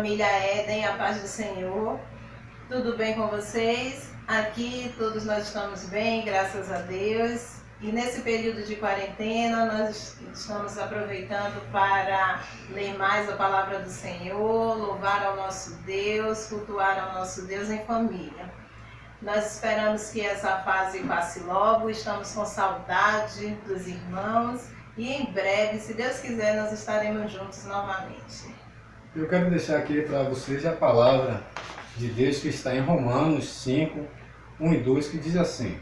família Éden, a paz do Senhor. Tudo bem com vocês? Aqui todos nós estamos bem, graças a Deus. E nesse período de quarentena nós estamos aproveitando para ler mais a palavra do Senhor, louvar ao nosso Deus, cultuar ao nosso Deus em família. Nós esperamos que essa fase passe logo, estamos com saudade dos irmãos e em breve, se Deus quiser, nós estaremos juntos novamente. Eu quero deixar aqui para vocês a palavra de Deus que está em Romanos 5, 1 e 2, que diz assim: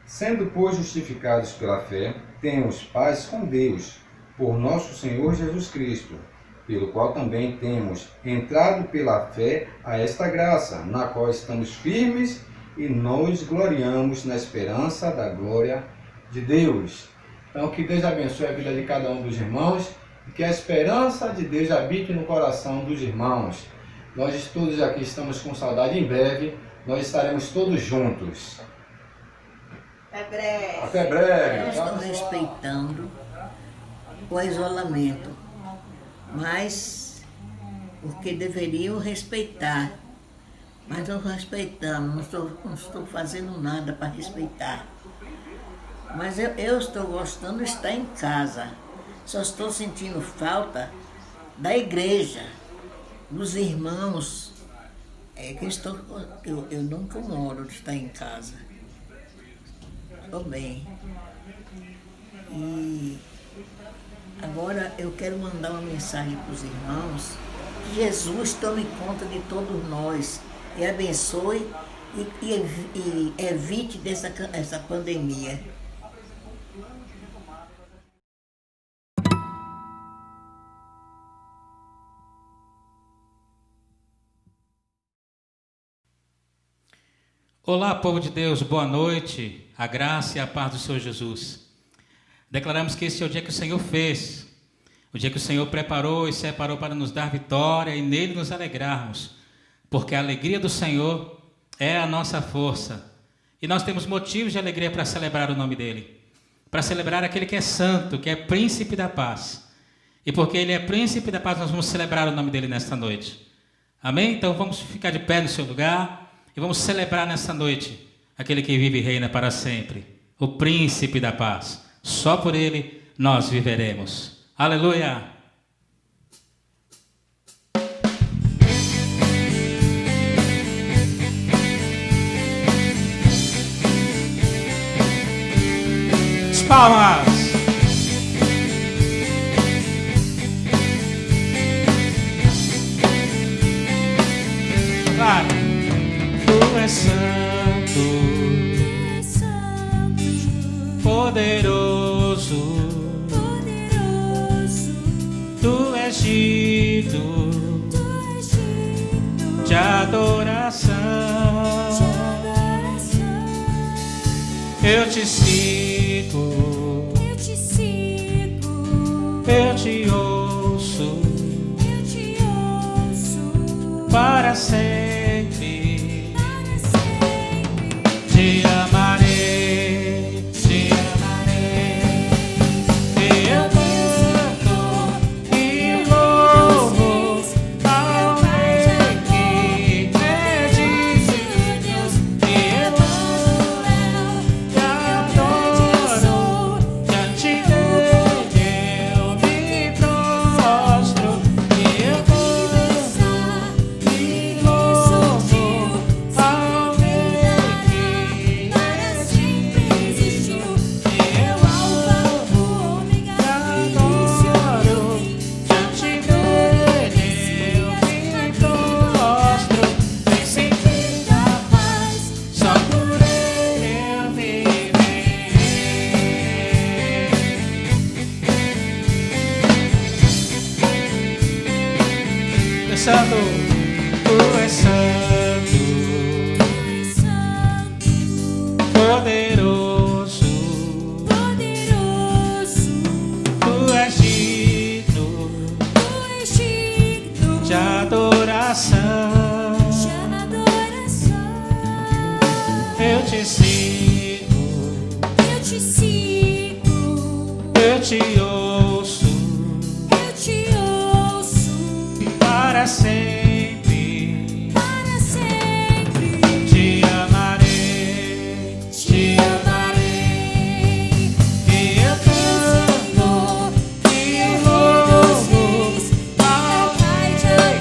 sendo, pois, justificados pela fé, temos paz com Deus, por nosso Senhor Jesus Cristo, pelo qual também temos entrado pela fé a esta graça, na qual estamos firmes e nos gloriamos na esperança da glória de Deus. Então, que Deus abençoe a vida de cada um dos irmãos e que a esperança de Deus habite no coração dos irmãos. Nós todos aqui estamos com saudade. Em breve nós estaremos todos juntos. Até breve. Até breve. Eu estou respeitando o isolamento, mas porque deveriam respeitar. Mas nós respeitamos, não estou fazendo nada para respeitar. Mas eu estou gostando de estar em casa. Só estou sentindo falta da igreja, dos irmãos. Eu nunca moro de estar em casa. Estou bem. E agora eu quero mandar uma mensagem para os irmãos. Que Jesus tome conta de todos nós e abençoe e evite essa pandemia. Olá, povo de Deus, boa noite, a graça e a paz do Senhor Jesus. Declaramos que esse é o dia que o Senhor fez, o dia que o Senhor preparou e separou para nos dar vitória e nele nos alegrarmos, porque a alegria do Senhor é a nossa força. E nós temos motivos de alegria para celebrar o nome dele, para celebrar aquele que é santo, que é príncipe da paz. E porque ele é príncipe da paz, nós vamos celebrar o nome dele nesta noite. Amém? Então vamos ficar de pé no seu lugar. E vamos celebrar nessa noite aquele que vive e reina para sempre, o príncipe da paz. Só por ele nós viveremos. Aleluia! As palmas! Vai! Tu és santo, poderoso, tu és digno de adoração. Eu te sigo, eu te ouço para sempre. Te amarei, eu canto e louvo ao Rei que é digno, e eu amo, te adoro, diante dele eu me prostro, e eu canto e louvo ao Santo, tu és santo, poderoso, tu és digno de adoração. Eu te sigo, eu te ouço para para sempre. Para sempre. Te amarei, te amarei. E eu canto e louvo ao Rei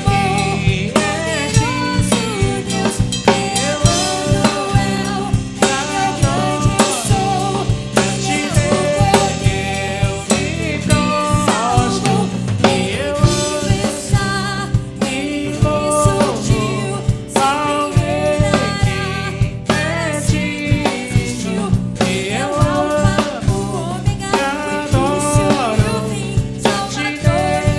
que é Poderoso Deus, Emanuel, grande sou, pra te ver eu me prostro. E eu pensar e louvo surgiu, ao Rei que existiu. E eu amo, o ômega, te o início e o adoro. fim, Pra te Salvador, ver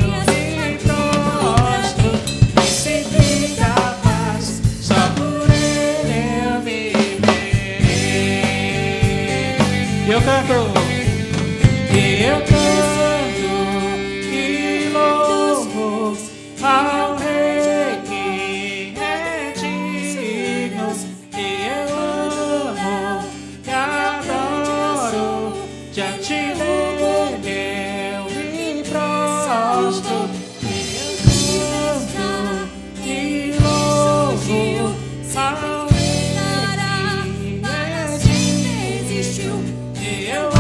eu Messias, me prostro. E sempre da paz, só por Ele eu viverei. Eu canto. E eu canto e louvo ao Rei que é digno. E eu amo e adoro. Diante dele eu me prostro. E eu canto e louvo ao Rei que é digno. existiu. E eu amo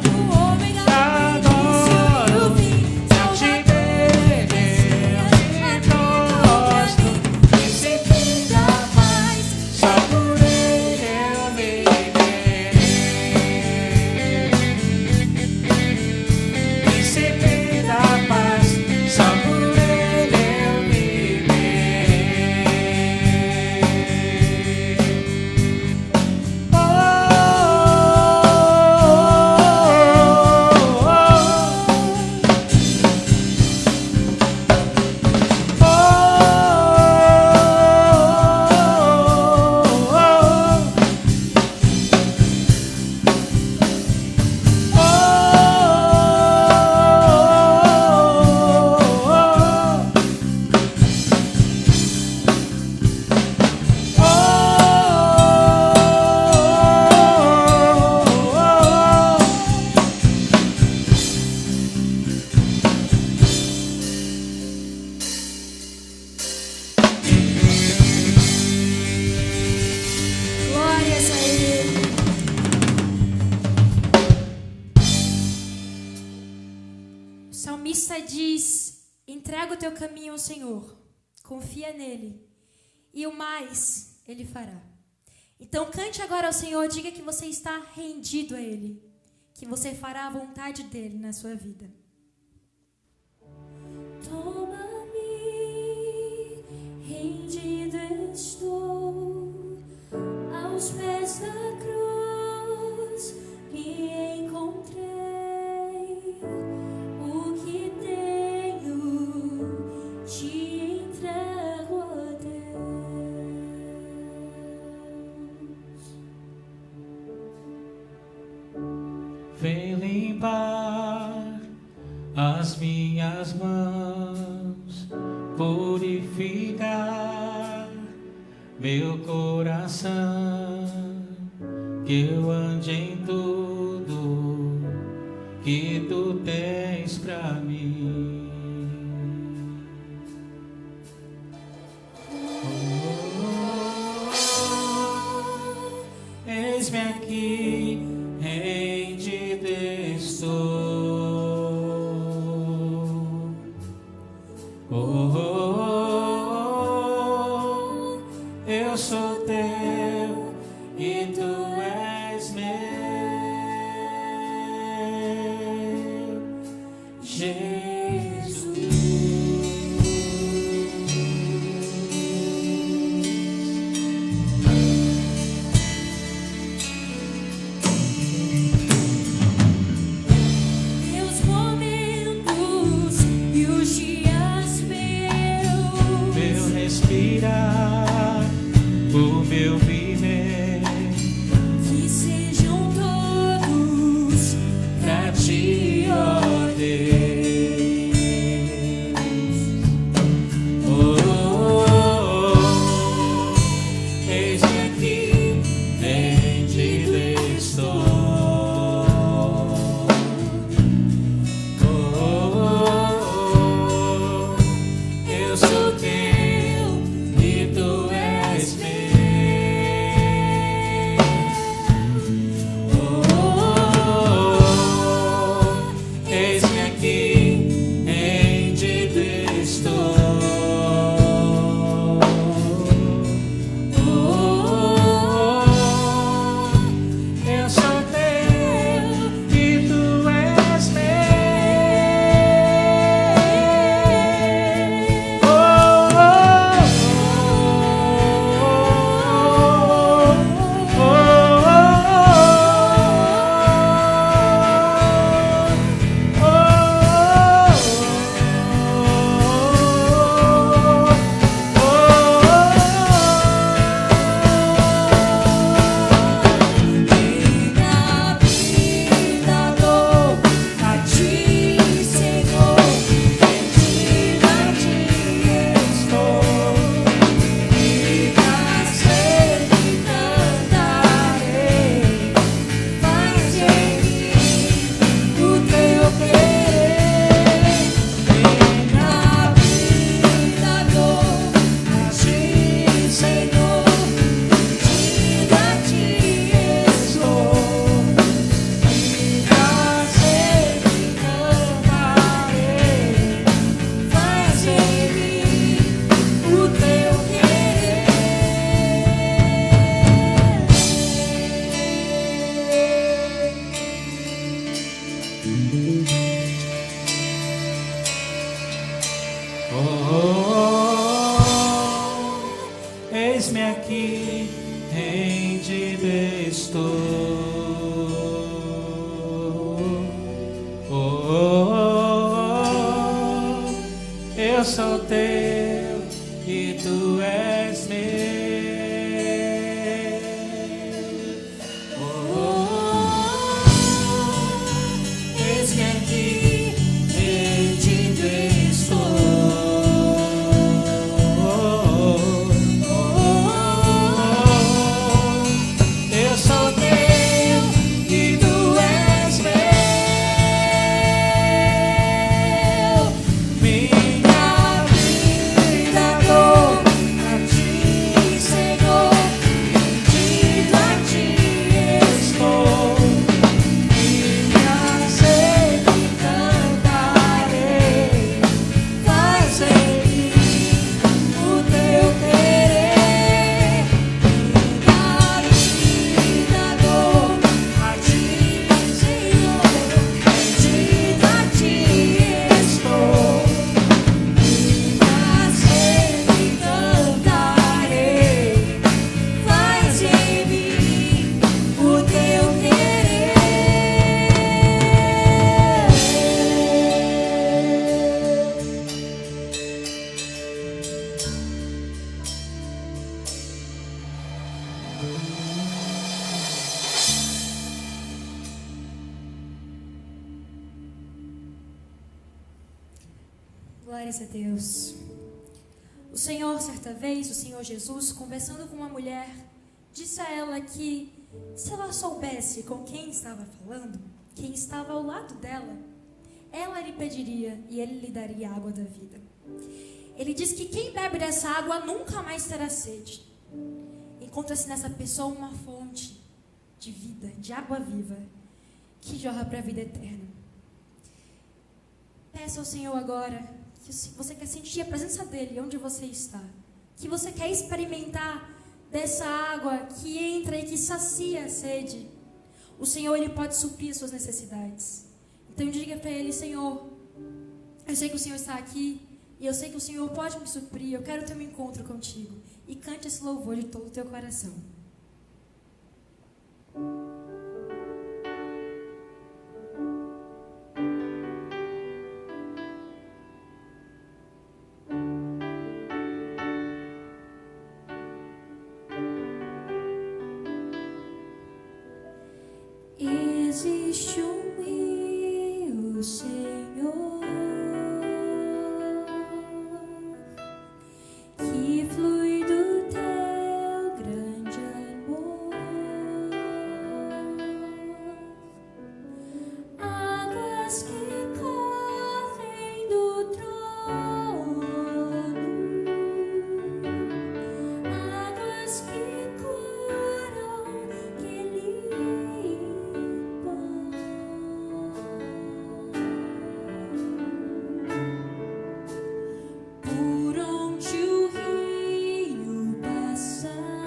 O ômega, o início e o fim, diante dele eu me prostro. E sempre da paz, só por Ele eu viverei. E sempre da paz, só por Ele eu viverei. glórias a Ele. O salmista diz: entrega o teu caminho ao Senhor, confia nele, e o mais Ele fará. Então cante agora ao Senhor, diga que você está rendido a Ele, que você fará a vontade dEle na sua vida. Toma-me, rendido estou, aos pés da cruz me encontrei. O que tenho te entrego a Deus. Vem limpar as minhas mãos, purificar meu coração, que eu ande em tudo que tu tens pra mim. Eis-me aqui, rendido estou. Eu sou teu e tu és meu, Jesus. Meus momentos e os dias Meu respirar, o meu viver, que sejam todos pra ti, ó Deus. Eis-me aqui, rendido estou. Eis-me aqui, rendido estou. Eu sou teu e tu és meu. Eis-me aqui, rendido estou. Eu sou teu e tu és meu. Minha vida dou a ti, Senhor. Rendido a ti estou. Minha sede cantarei. Faz em mim o teu querer. Minha vida dou a ti, Senhor. Rendido a ti estou. Minha sede cantarei. Faz em mim o teu querer. Glórias a Deus. O Senhor, certa vez, o Senhor Jesus, conversando com uma mulher, disse a ela que se ela soubesse com quem estava falando, quem estava ao lado dela, ela lhe pediria e ele lhe daria a água da vida. Ele diz que quem bebe dessa água nunca mais terá sede. Encontra-se nessa pessoa uma fonte de vida, de água viva, que jorra para a vida eterna. Peça ao Senhor agora que você quer sentir a presença dEle onde você está, que você quer experimentar dessa água que entra e que sacia a sede. O Senhor, Ele pode suprir as suas necessidades. Então diga para Ele: Senhor, eu sei que o Senhor está aqui e eu sei que o Senhor pode me suprir. Eu quero ter um encontro contigo. E cante esse louvor de todo o teu coração. Existe um rio, Senhor, que flui do teu grande amor, águas que correm do trono, águas que curam, que limpam. Por onde o rio passar,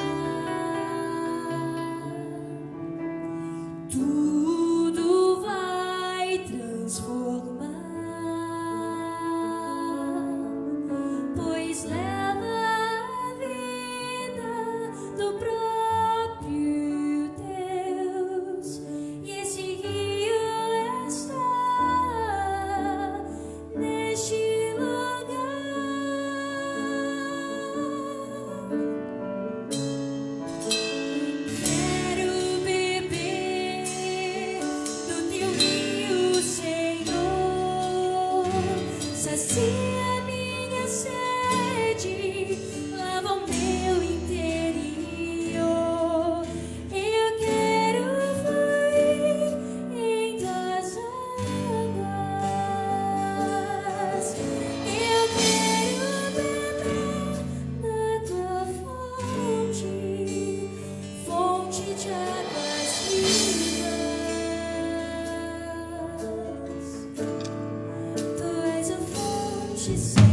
tudo vai transformar, pois leva a vida do próprio Deus, e esse rio está neste lugar. Quero beber do teu rio, Senhor, sacia minha sede, lava o meu interior. Eu quero fluir em tuas águas. Eu quero beber da tua fonte, fonte de águas vivas. Tu és a fonte, Senhor.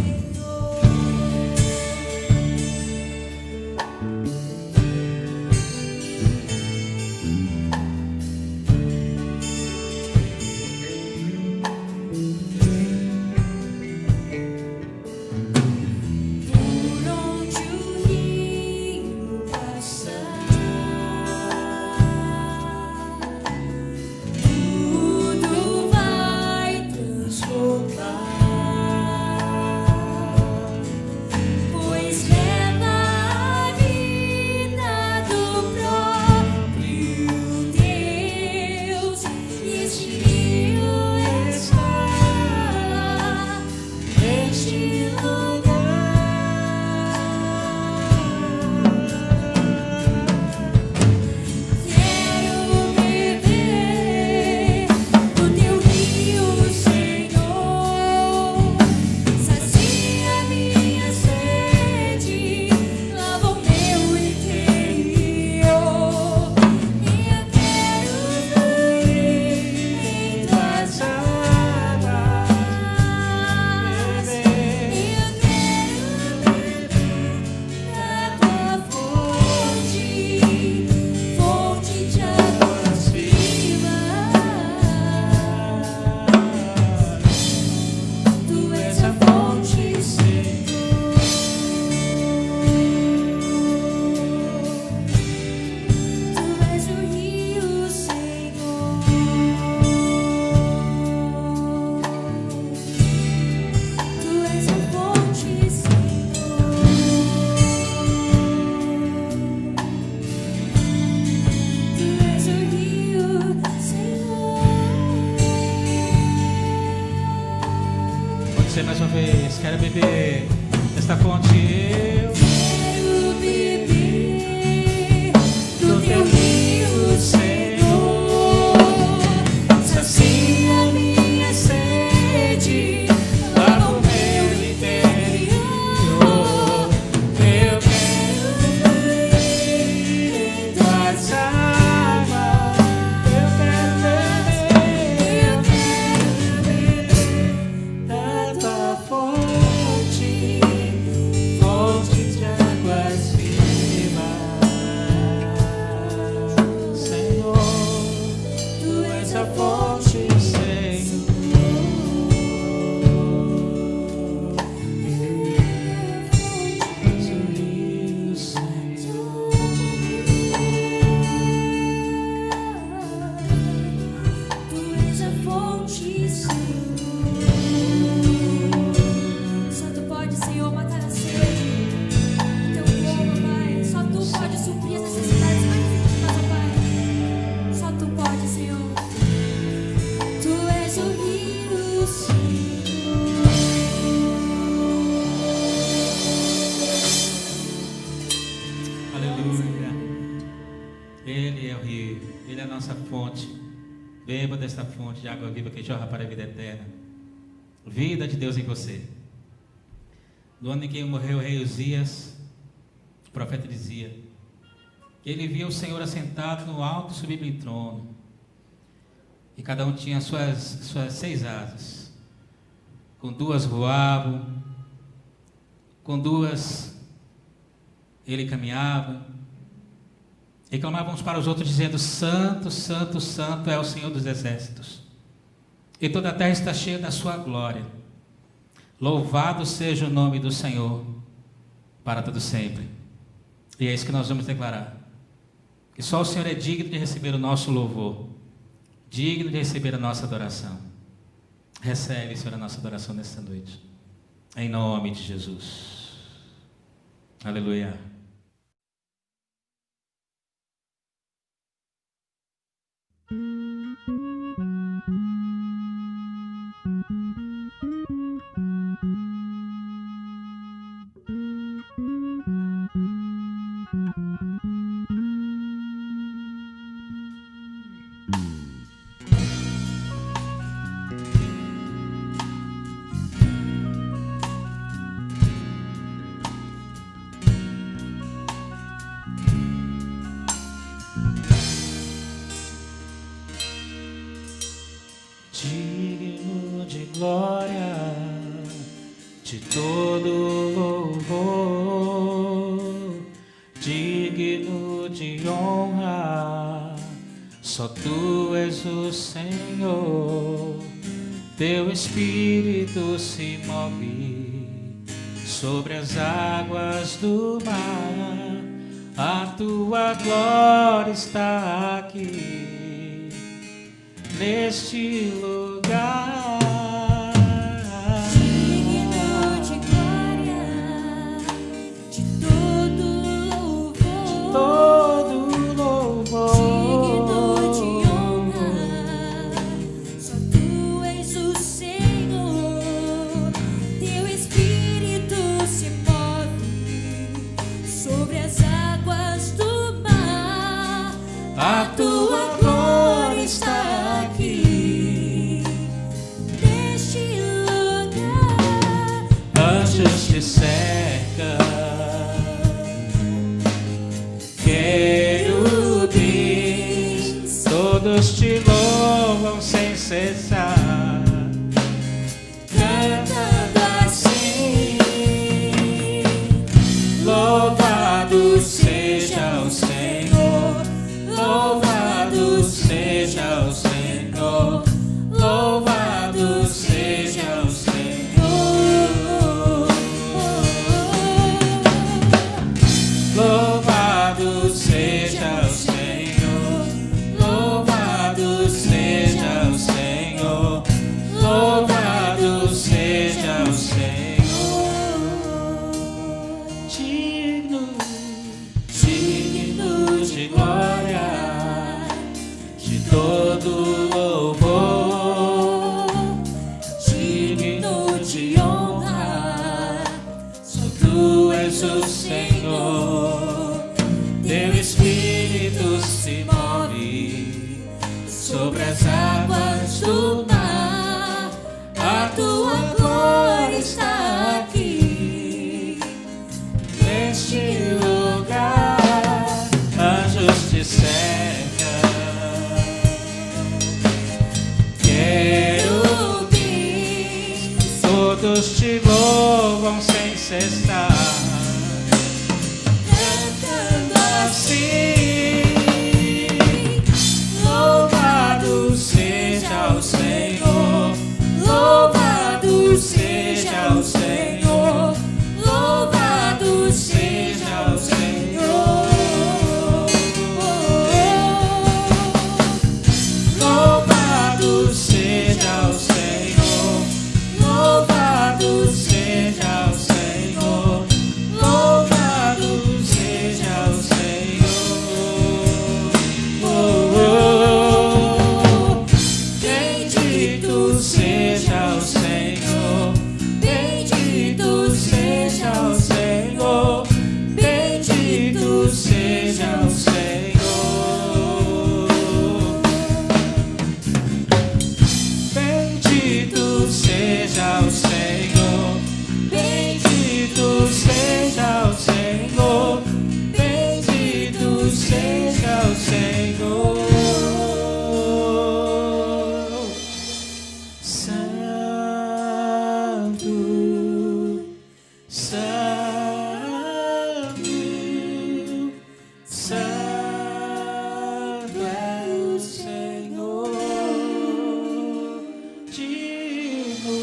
você mais uma vez. Quero beber desta fonte. Eu Quero beber do teu rio, Senhor. Sacia minha sede, lava o meu interior. Eu quero beber tuas águas. Eu quero beber da tua fonte, fonte de águas vivas. Senhor, tu és a fonte, Senhor. És o rio, Senhor. Tu és a fonte, Senhor. Só tu pode, Senhor, matar a sede do teu povo, Pai. Só tu pode suprir as necessidades mais íntimas, ó Pai. Só tu pode, Senhor. Tu és o rio, Senhor. Aleluia. Ele é o rio, Ele é a nossa fonte. Beba desta fonte de água viva que jorra para a vida eterna. Vida de Deus em você. No ano em que morreu o rei Uzias, o profeta dizia que ele via o Senhor assentado no alto e sublime trono. E cada um tinha suas 6 asas. Com 2 voavam, com 2 ele caminhava. E clamavam uns para os outros, dizendo: Santo, Santo, Santo é o Senhor dos exércitos. E toda a terra está cheia da sua glória. Louvado seja o nome do Senhor para todo sempre. E é isso que nós vamos declarar. Que só o Senhor é digno de receber o nosso louvor, digno de receber a nossa adoração. Recebe, Senhor, a nossa adoração nesta noite. Em nome de Jesus. Aleluia. Digno de glória, de todo louvor, digno de honra, só tu és o Senhor. Teu Espírito se move sobre as águas do mar, a tua glória está aqui neste lugar. Digno de glória, de todo louvor, Todo louvor, digno de honra, só tu és o Senhor. Teu Espírito se move sobre as águas do mar, a tua glória está aqui neste lugar. anjos te cercam, querubins, todos te louvam sem cessar, cantando assim: louvado seja o Senhor, louvado seja o Senhor, louvado seja o Senhor. Louvado seja o Senhor, louvado seja o Senhor. todos te louvam sem cessar, cantando assim: louvado seja o Senhor, louvado seja o Senhor, louvado seja o Senhor, louvado seja o Senhor, louvado seja o Senhor, louvado seja o Senhor. Bendito seja o Senhor, bendito seja o Senhor, bendito seja o Senhor. Bendito seja o Senhor, bendito seja o Senhor, bendito seja o Senhor. Santo, santo, santo é o Senhor, digno,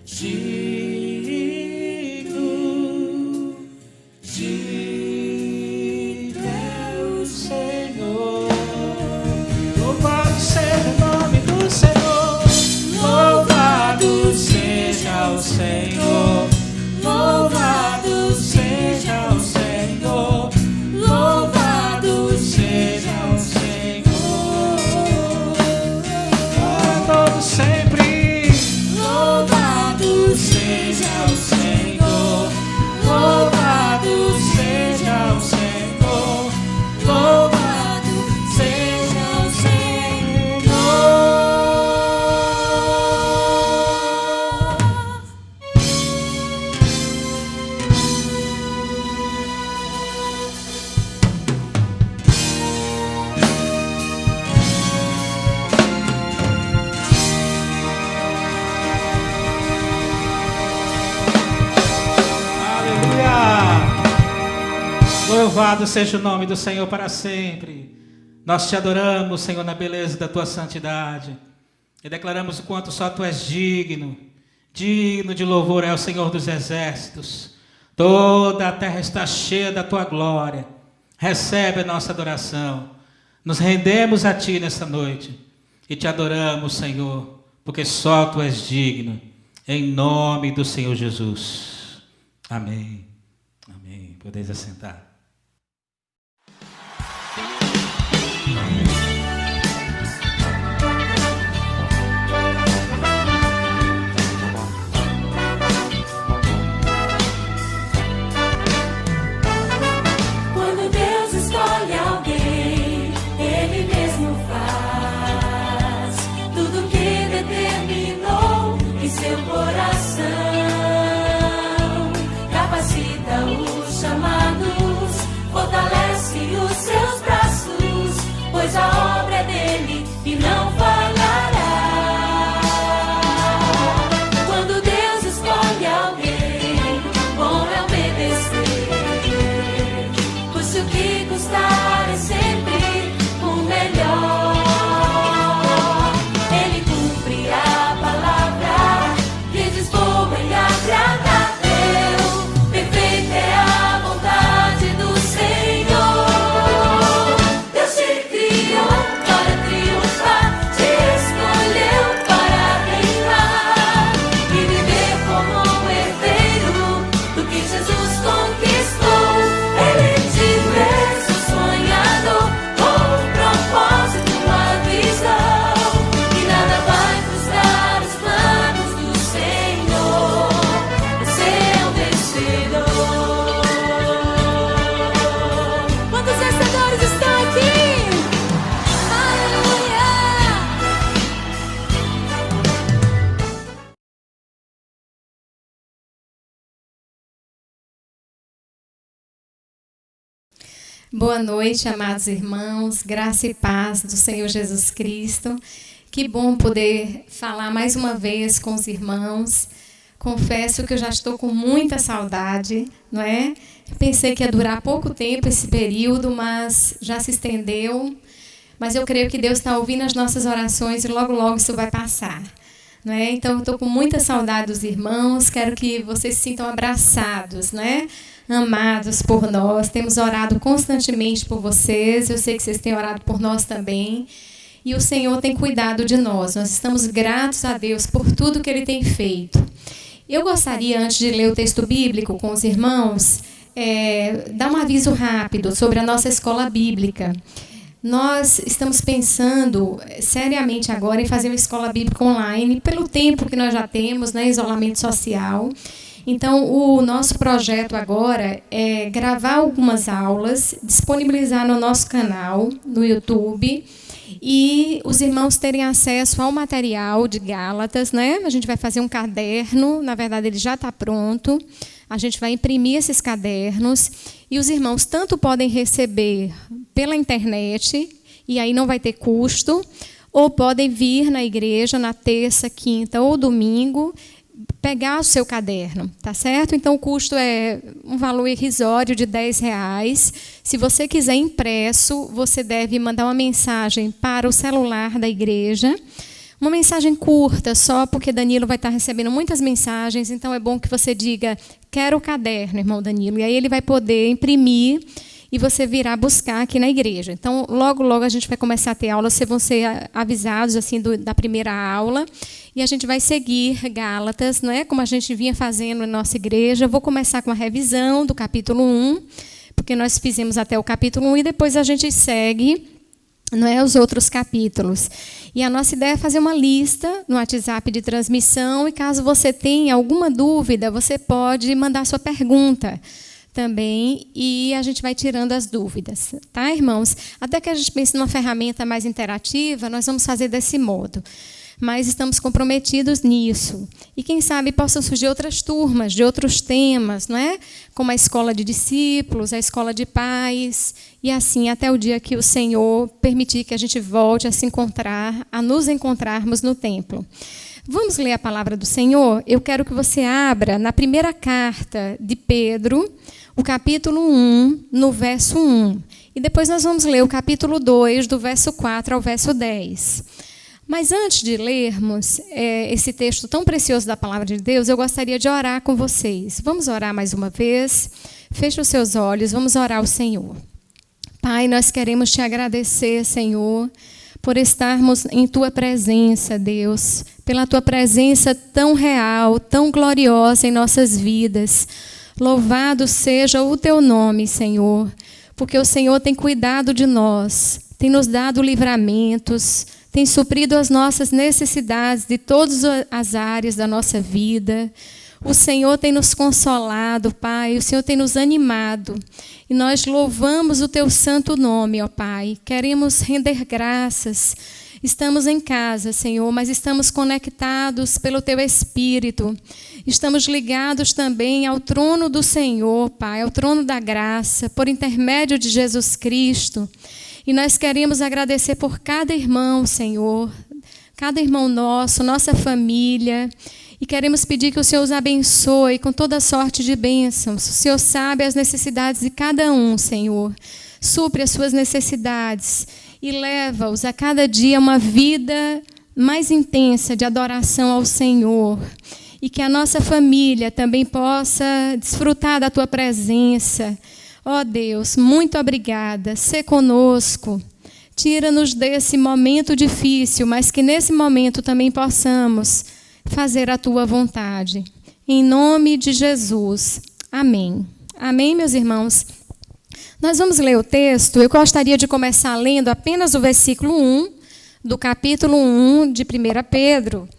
digno, digno é o Senhor. Louvado seja o nome do Senhor, louvado seja o Senhor, louvado seja o Senhor, louvado seja o Senhor, para todos sempre. Louvado seja o Senhor, louvado seja o Senhor, louvado seja o Senhor. Aleluia! Louvado seja o nome do Senhor para sempre. Nós te adoramos, Senhor, na beleza da tua santidade. E declaramos o quanto só tu és digno. Digno de louvor é o Senhor dos exércitos. Toda a terra está cheia da tua glória. Recebe a nossa adoração. Nos rendemos a ti nesta noite. E te adoramos, Senhor, porque só tu és digno. Em nome do Senhor Jesus. Amém. Amém. Podeis assentar. Quando Deus escolhe alguém, Ele mesmo faz tudo que determinou em seu coração. Capacita os chamados, fortalece os seus braços, pois a obra é dele e não falhará. Quando Deus escolhe alguém, bom é obedecer, pois se o que custar é sempre o melhor. Ele cumpre a palavra que diz boa e agradável, perfeita é a vontade do Senhor. Deus te criou para triunfar, te escolheu para reinar e viver como um herdeiro do que Jesus conquistou. Ele te fez um sonhador com um propósito, uma visão, e nada vai frustrar os planos do Senhor. Você é um vencedor. Quantos vencedores estão aqui? Aleluia! Boa noite, amados irmãos, graça e paz do Senhor Jesus Cristo. Que bom poder falar mais uma vez com os irmãos. Confesso que eu já estou com muita saudade, não é? Pensei que ia durar pouco tempo esse período, mas já se estendeu. Mas eu creio que Deus está ouvindo as nossas orações e logo, logo isso vai passar. Não é? Então, eu estou com muita saudade dos irmãos, quero que vocês se sintam abraçados, né? Amados por nós. Temos orado constantemente por vocês, eu sei que vocês têm orado por nós também. E o Senhor tem cuidado de nós. Nós estamos gratos a Deus por tudo que Ele tem feito. Eu gostaria, antes de ler o texto bíblico com os irmãos, dar um aviso rápido sobre a nossa escola bíblica. Nós estamos pensando seriamente agora em fazer uma escola bíblica online, pelo tempo que nós já temos, né, isolamento social. Então, o nosso projeto agora é gravar algumas aulas, disponibilizar no nosso canal, no YouTube, e os irmãos terem acesso ao material de Gálatas, né? A gente vai fazer um caderno, na verdade ele já está pronto, a gente vai imprimir esses cadernos, e os irmãos tanto podem receber pela internet, e aí não vai ter custo, ou podem vir na igreja na terça, quinta ou domingo, pegar o seu caderno, tá certo? Então, o custo é um valor irrisório de R$10. Se você quiser impresso, você deve mandar uma mensagem para o celular da igreja, uma mensagem curta, só porque Danilo vai estar recebendo muitas mensagens, então é bom que você diga, quero o caderno, irmão Danilo, e aí ele vai poder imprimir e você virá buscar aqui na igreja. Então, logo, logo a gente vai começar a ter aula, vocês vão ser avisados assim, da primeira aula, e a gente vai seguir Gálatas, não é? Como a gente vinha fazendo na nossa igreja. Eu vou começar com a revisão do capítulo 1, porque nós fizemos até o capítulo 1, e depois a gente segue, não é, os outros capítulos. E a nossa ideia é fazer uma lista no WhatsApp de transmissão, e caso você tenha alguma dúvida, você pode mandar sua pergunta também, e a gente vai tirando as dúvidas, tá, irmãos? Até que a gente pense numa ferramenta mais interativa, nós vamos fazer desse modo. Mas estamos comprometidos nisso. E quem sabe possam surgir outras turmas, de outros temas, não é? Como a escola de discípulos, a escola de pais, e assim até o dia que o Senhor permitir que a gente volte a se encontrar, a nos encontrarmos no templo. Vamos ler a palavra do Senhor? Eu quero que você abra na primeira carta de Pedro, o capítulo 1, no verso 1. E depois nós vamos ler o capítulo 2, do verso 4 ao verso 10. Mas antes de lermos esse texto tão precioso da palavra de Deus, eu gostaria de orar com vocês. Vamos orar mais uma vez? Feche os seus olhos, vamos orar ao Senhor. Pai, nós queremos te agradecer, Senhor, por estarmos em Tua presença, Deus, pela Tua presença tão real, tão gloriosa em nossas vidas. Louvado seja o Teu nome, Senhor, porque o Senhor tem cuidado de nós, tem nos dado livramentos, tem suprido as nossas necessidades de todas as áreas da nossa vida. O Senhor tem nos consolado, Pai, o Senhor tem nos animado. E nós louvamos o Teu santo nome, ó Pai. Queremos render graças. Estamos em casa, Senhor, mas estamos conectados pelo Teu Espírito. Estamos ligados também ao trono do Senhor, Pai, ao trono da graça, por intermédio de Jesus Cristo. E nós queremos agradecer por cada irmão, Senhor, cada irmão nosso, nossa família. E queremos pedir que o Senhor os abençoe com toda sorte de bênçãos. O Senhor sabe as necessidades de cada um, Senhor. Supre as suas necessidades e leva-os a cada dia a uma vida mais intensa de adoração ao Senhor. E que a nossa família também possa desfrutar da Tua presença. Ó Deus, muito obrigada. Sê conosco. Tira-nos desse momento difícil, mas que nesse momento também possamos fazer a Tua vontade. Em nome de Jesus. Amém. Amém, meus irmãos? Nós vamos ler o texto. Eu gostaria de começar lendo apenas o versículo 1 do capítulo 1 de 1 Pedro.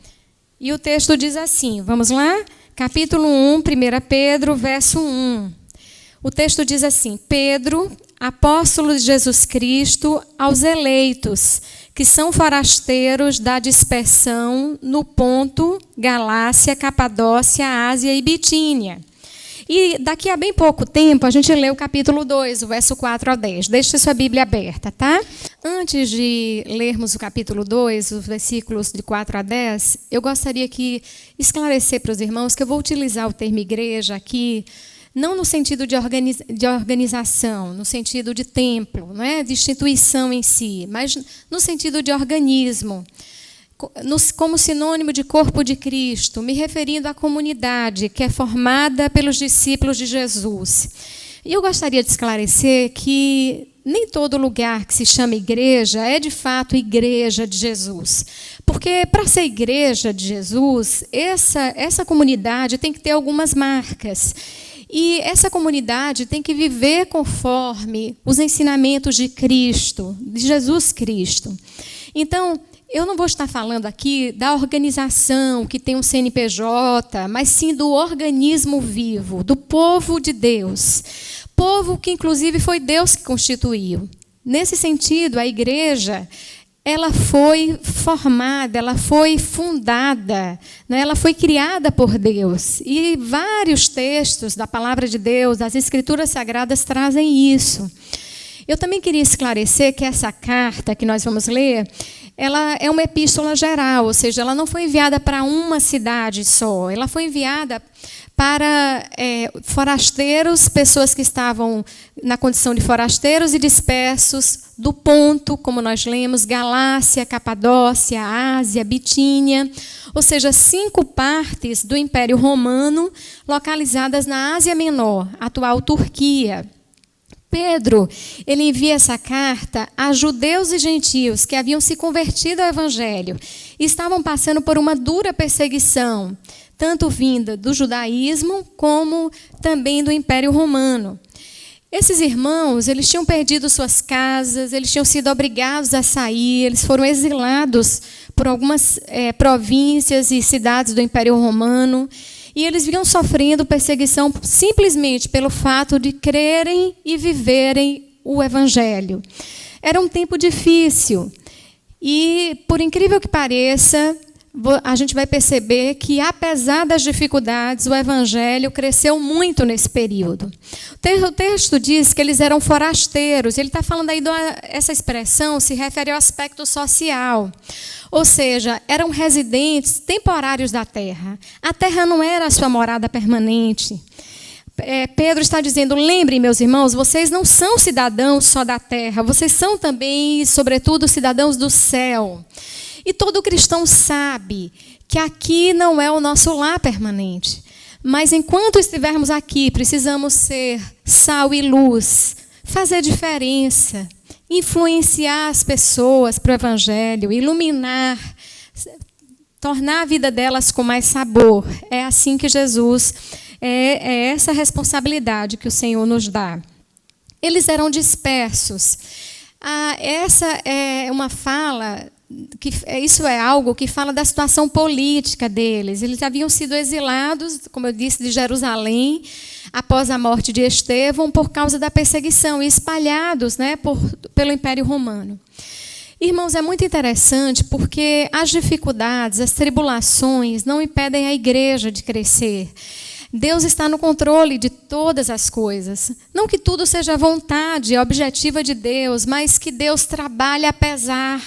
E o texto diz assim, vamos lá? Capítulo 1, 1 Pedro, verso 1. O texto diz assim, Pedro, apóstolo de Jesus Cristo, aos eleitos, que são forasteiros da dispersão no Ponto, Galácia, Capadócia, Ásia e Bitínia, E daqui a bem pouco tempo, a gente lê o capítulo 2, o verso 4 ao 10. Deixe sua Bíblia aberta, tá? Antes de lermos o capítulo 2, os versículos de 4 a 10, eu gostaria que esclarecer para os irmãos que eu vou utilizar o termo igreja aqui, não no sentido de organização, no sentido de templo, não é? De instituição em si, mas no sentido de organismo, como sinônimo de corpo de Cristo, me referindo à comunidade que é formada pelos discípulos de Jesus. E eu gostaria de esclarecer que nem todo lugar que se chama igreja é, de fato, igreja de Jesus. Porque, para ser igreja de Jesus, essa comunidade tem que ter algumas marcas. E essa comunidade tem que viver conforme os ensinamentos de Cristo, de Jesus Cristo. Então, eu não vou estar falando aqui da organização que tem um CNPJ, mas sim do organismo vivo, do povo de Deus. Povo que, inclusive, foi Deus que constituiu. Nesse sentido, a igreja, ela foi formada, ela foi fundada, né? Ela foi criada por Deus. E vários textos da palavra de Deus, das Escrituras Sagradas, trazem isso. Eu também queria esclarecer que essa carta que nós vamos ler, ela é uma epístola geral, ou seja, ela não foi enviada para uma cidade só, ela foi enviada para forasteiros, pessoas que estavam na condição de forasteiros e dispersos do Ponto, como nós lemos, Galácia, Capadócia, Ásia, Bitínia, ou seja, 5 partes do Império Romano localizadas na Ásia Menor, atual Turquia. Pedro, ele envia essa carta a judeus e gentios que haviam se convertido ao Evangelho e estavam passando por uma dura perseguição, tanto vinda do judaísmo como também do Império Romano. Esses irmãos, eles tinham perdido suas casas, eles tinham sido obrigados a sair, eles foram exilados por algumas províncias e cidades do Império Romano, e eles vinham sofrendo perseguição simplesmente pelo fato de crerem e viverem o Evangelho. Era um tempo difícil, e, por incrível que pareça, a gente vai perceber que, apesar das dificuldades, o Evangelho cresceu muito nesse período. O texto diz que eles eram forasteiros. Ele está falando aí, essa expressão se refere ao aspecto social. Ou seja, eram residentes temporários da terra. A terra não era a sua morada permanente. Pedro está dizendo, lembrem, meus irmãos, vocês não são cidadãos só da terra, vocês são também, sobretudo, cidadãos do céu. E todo cristão sabe que aqui não é o nosso lar permanente. Mas, enquanto estivermos aqui, precisamos ser sal e luz, fazer diferença, influenciar as pessoas para o Evangelho, iluminar, tornar a vida delas com mais sabor. É assim que Jesus, é essa responsabilidade que o Senhor nos dá. Eles eram dispersos. Essa é uma fala... Isso é algo que fala da situação política deles. Eles haviam sido exilados, como eu disse, de Jerusalém, após a morte de Estevão, por causa da perseguição, e espalhados, né, pelo Império Romano. Irmãos, é muito interessante porque as dificuldades, as tribulações não impedem a igreja de crescer. Deus está no controle de todas as coisas. Não que tudo seja vontade objetiva de Deus, mas que Deus trabalha apesar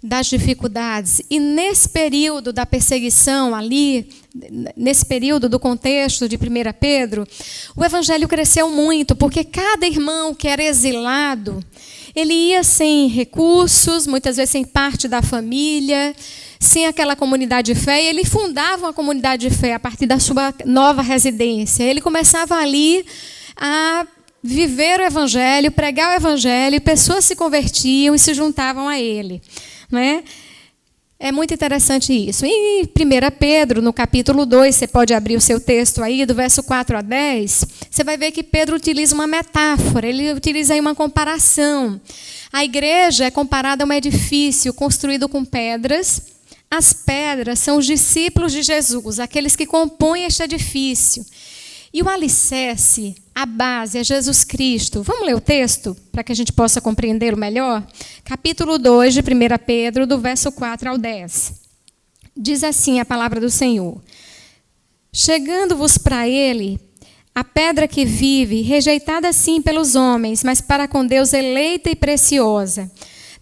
das dificuldades. E nesse período da perseguição ali, nesse período do contexto de 1 Pedro, o Evangelho cresceu muito, porque cada irmão que era exilado, ele ia sem recursos, muitas vezes sem parte da família, sem aquela comunidade de fé, e ele fundava uma comunidade de fé a partir da sua nova residência. Ele começava ali a viver o Evangelho, pregar o Evangelho, e pessoas se convertiam e se juntavam a ele. Não é? É muito interessante isso. Em 1 Pedro, no capítulo 2, você pode abrir o seu texto aí, do verso 4 a 10, você vai ver que Pedro utiliza uma metáfora, ele utiliza aí uma comparação. A igreja é comparada a um edifício construído com pedras. As pedras são os discípulos de Jesus, aqueles que compõem este edifício. E o alicerce, a base, é Jesus Cristo. Vamos ler o texto, para que a gente possa compreendê-lo melhor? Capítulo 2 de 1 Pedro, do verso 4 ao 10. Diz assim a palavra do Senhor. Chegando-vos para ele, a pedra que vive, rejeitada sim pelos homens, mas para com Deus eleita e preciosa.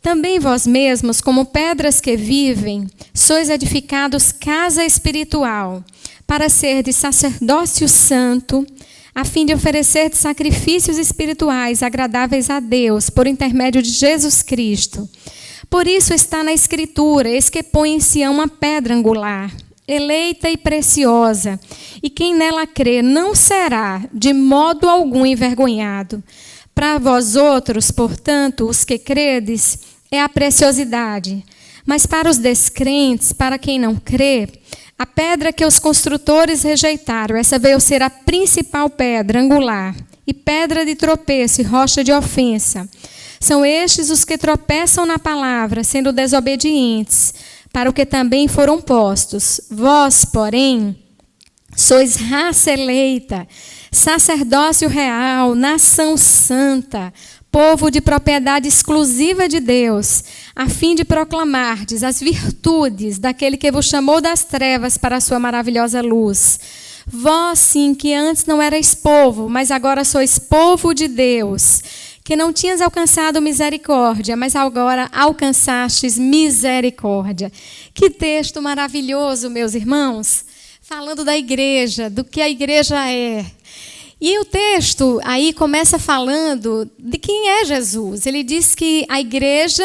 Também vós mesmos, como pedras que vivem, sois edificados casa espiritual, para ser de sacerdócio santo, a fim de oferecer sacrifícios espirituais agradáveis a Deus, por intermédio de Jesus Cristo. Por isso está na Escritura: eis que põe em Sião uma pedra angular, eleita e preciosa, e quem nela crê não será de modo algum envergonhado. Para vós outros, portanto, os que credes, é a preciosidade, mas para os descrentes, para quem não crê, a pedra que os construtores rejeitaram, essa veio ser a principal pedra angular, e pedra de tropeço e rocha de ofensa. São estes os que tropeçam na palavra, sendo desobedientes, para o que também foram postos. Vós, porém, sois raça eleita, sacerdócio real, nação santa, povo de propriedade exclusiva de Deus, a fim de proclamardes as virtudes daquele que vos chamou das trevas para a sua maravilhosa luz. Vós, sim, que antes não erais povo, mas agora sois povo de Deus, que não tinhas alcançado misericórdia, mas agora alcançastes misericórdia. Que texto maravilhoso, meus irmãos, falando da igreja, do que a igreja é. E o texto aí começa falando de quem é Jesus. Ele diz que a igreja,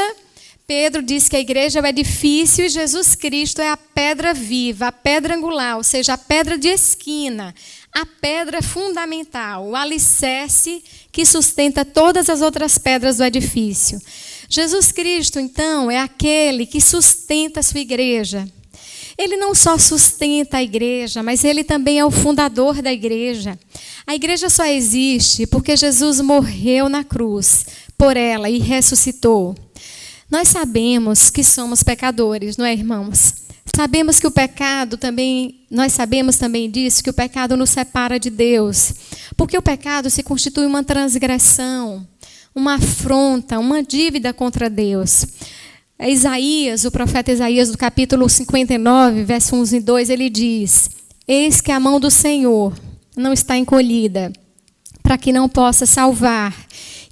Pedro diz que a igreja é o edifício e Jesus Cristo é a pedra viva, a pedra angular, ou seja, a pedra de esquina, a pedra fundamental, o alicerce que sustenta todas as outras pedras do edifício. Jesus Cristo, então, é aquele que sustenta a sua igreja. Ele não só sustenta a igreja, mas ele também é o fundador da igreja. A igreja só existe porque Jesus morreu na cruz por ela e ressuscitou. Nós sabemos que somos pecadores, não é, irmãos? Sabemos que o pecado também, nós sabemos também disso, que o pecado nos separa de Deus. Porque o pecado se constitui uma transgressão, uma afronta, uma dívida contra Deus. Isaías, o profeta Isaías, do capítulo 59, verso 1 e 2, ele diz: eis que a mão do Senhor não está encolhida, para que não possa salvar,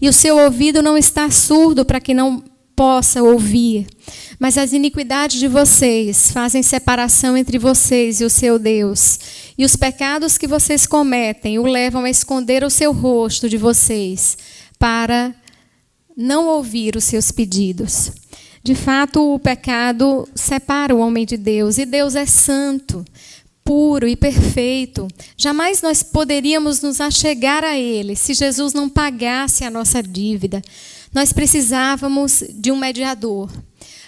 e o seu ouvido não está surdo, para que não possa ouvir. Mas as iniquidades de vocês fazem separação entre vocês e o seu Deus, e os pecados que vocês cometem o levam a esconder o seu rosto de vocês, para não ouvir os seus pedidos. De fato, o pecado separa o homem de Deus, e Deus é santo, puro e perfeito. Jamais nós poderíamos nos achegar a Ele se Jesus não pagasse a nossa dívida. Nós precisávamos de um mediador.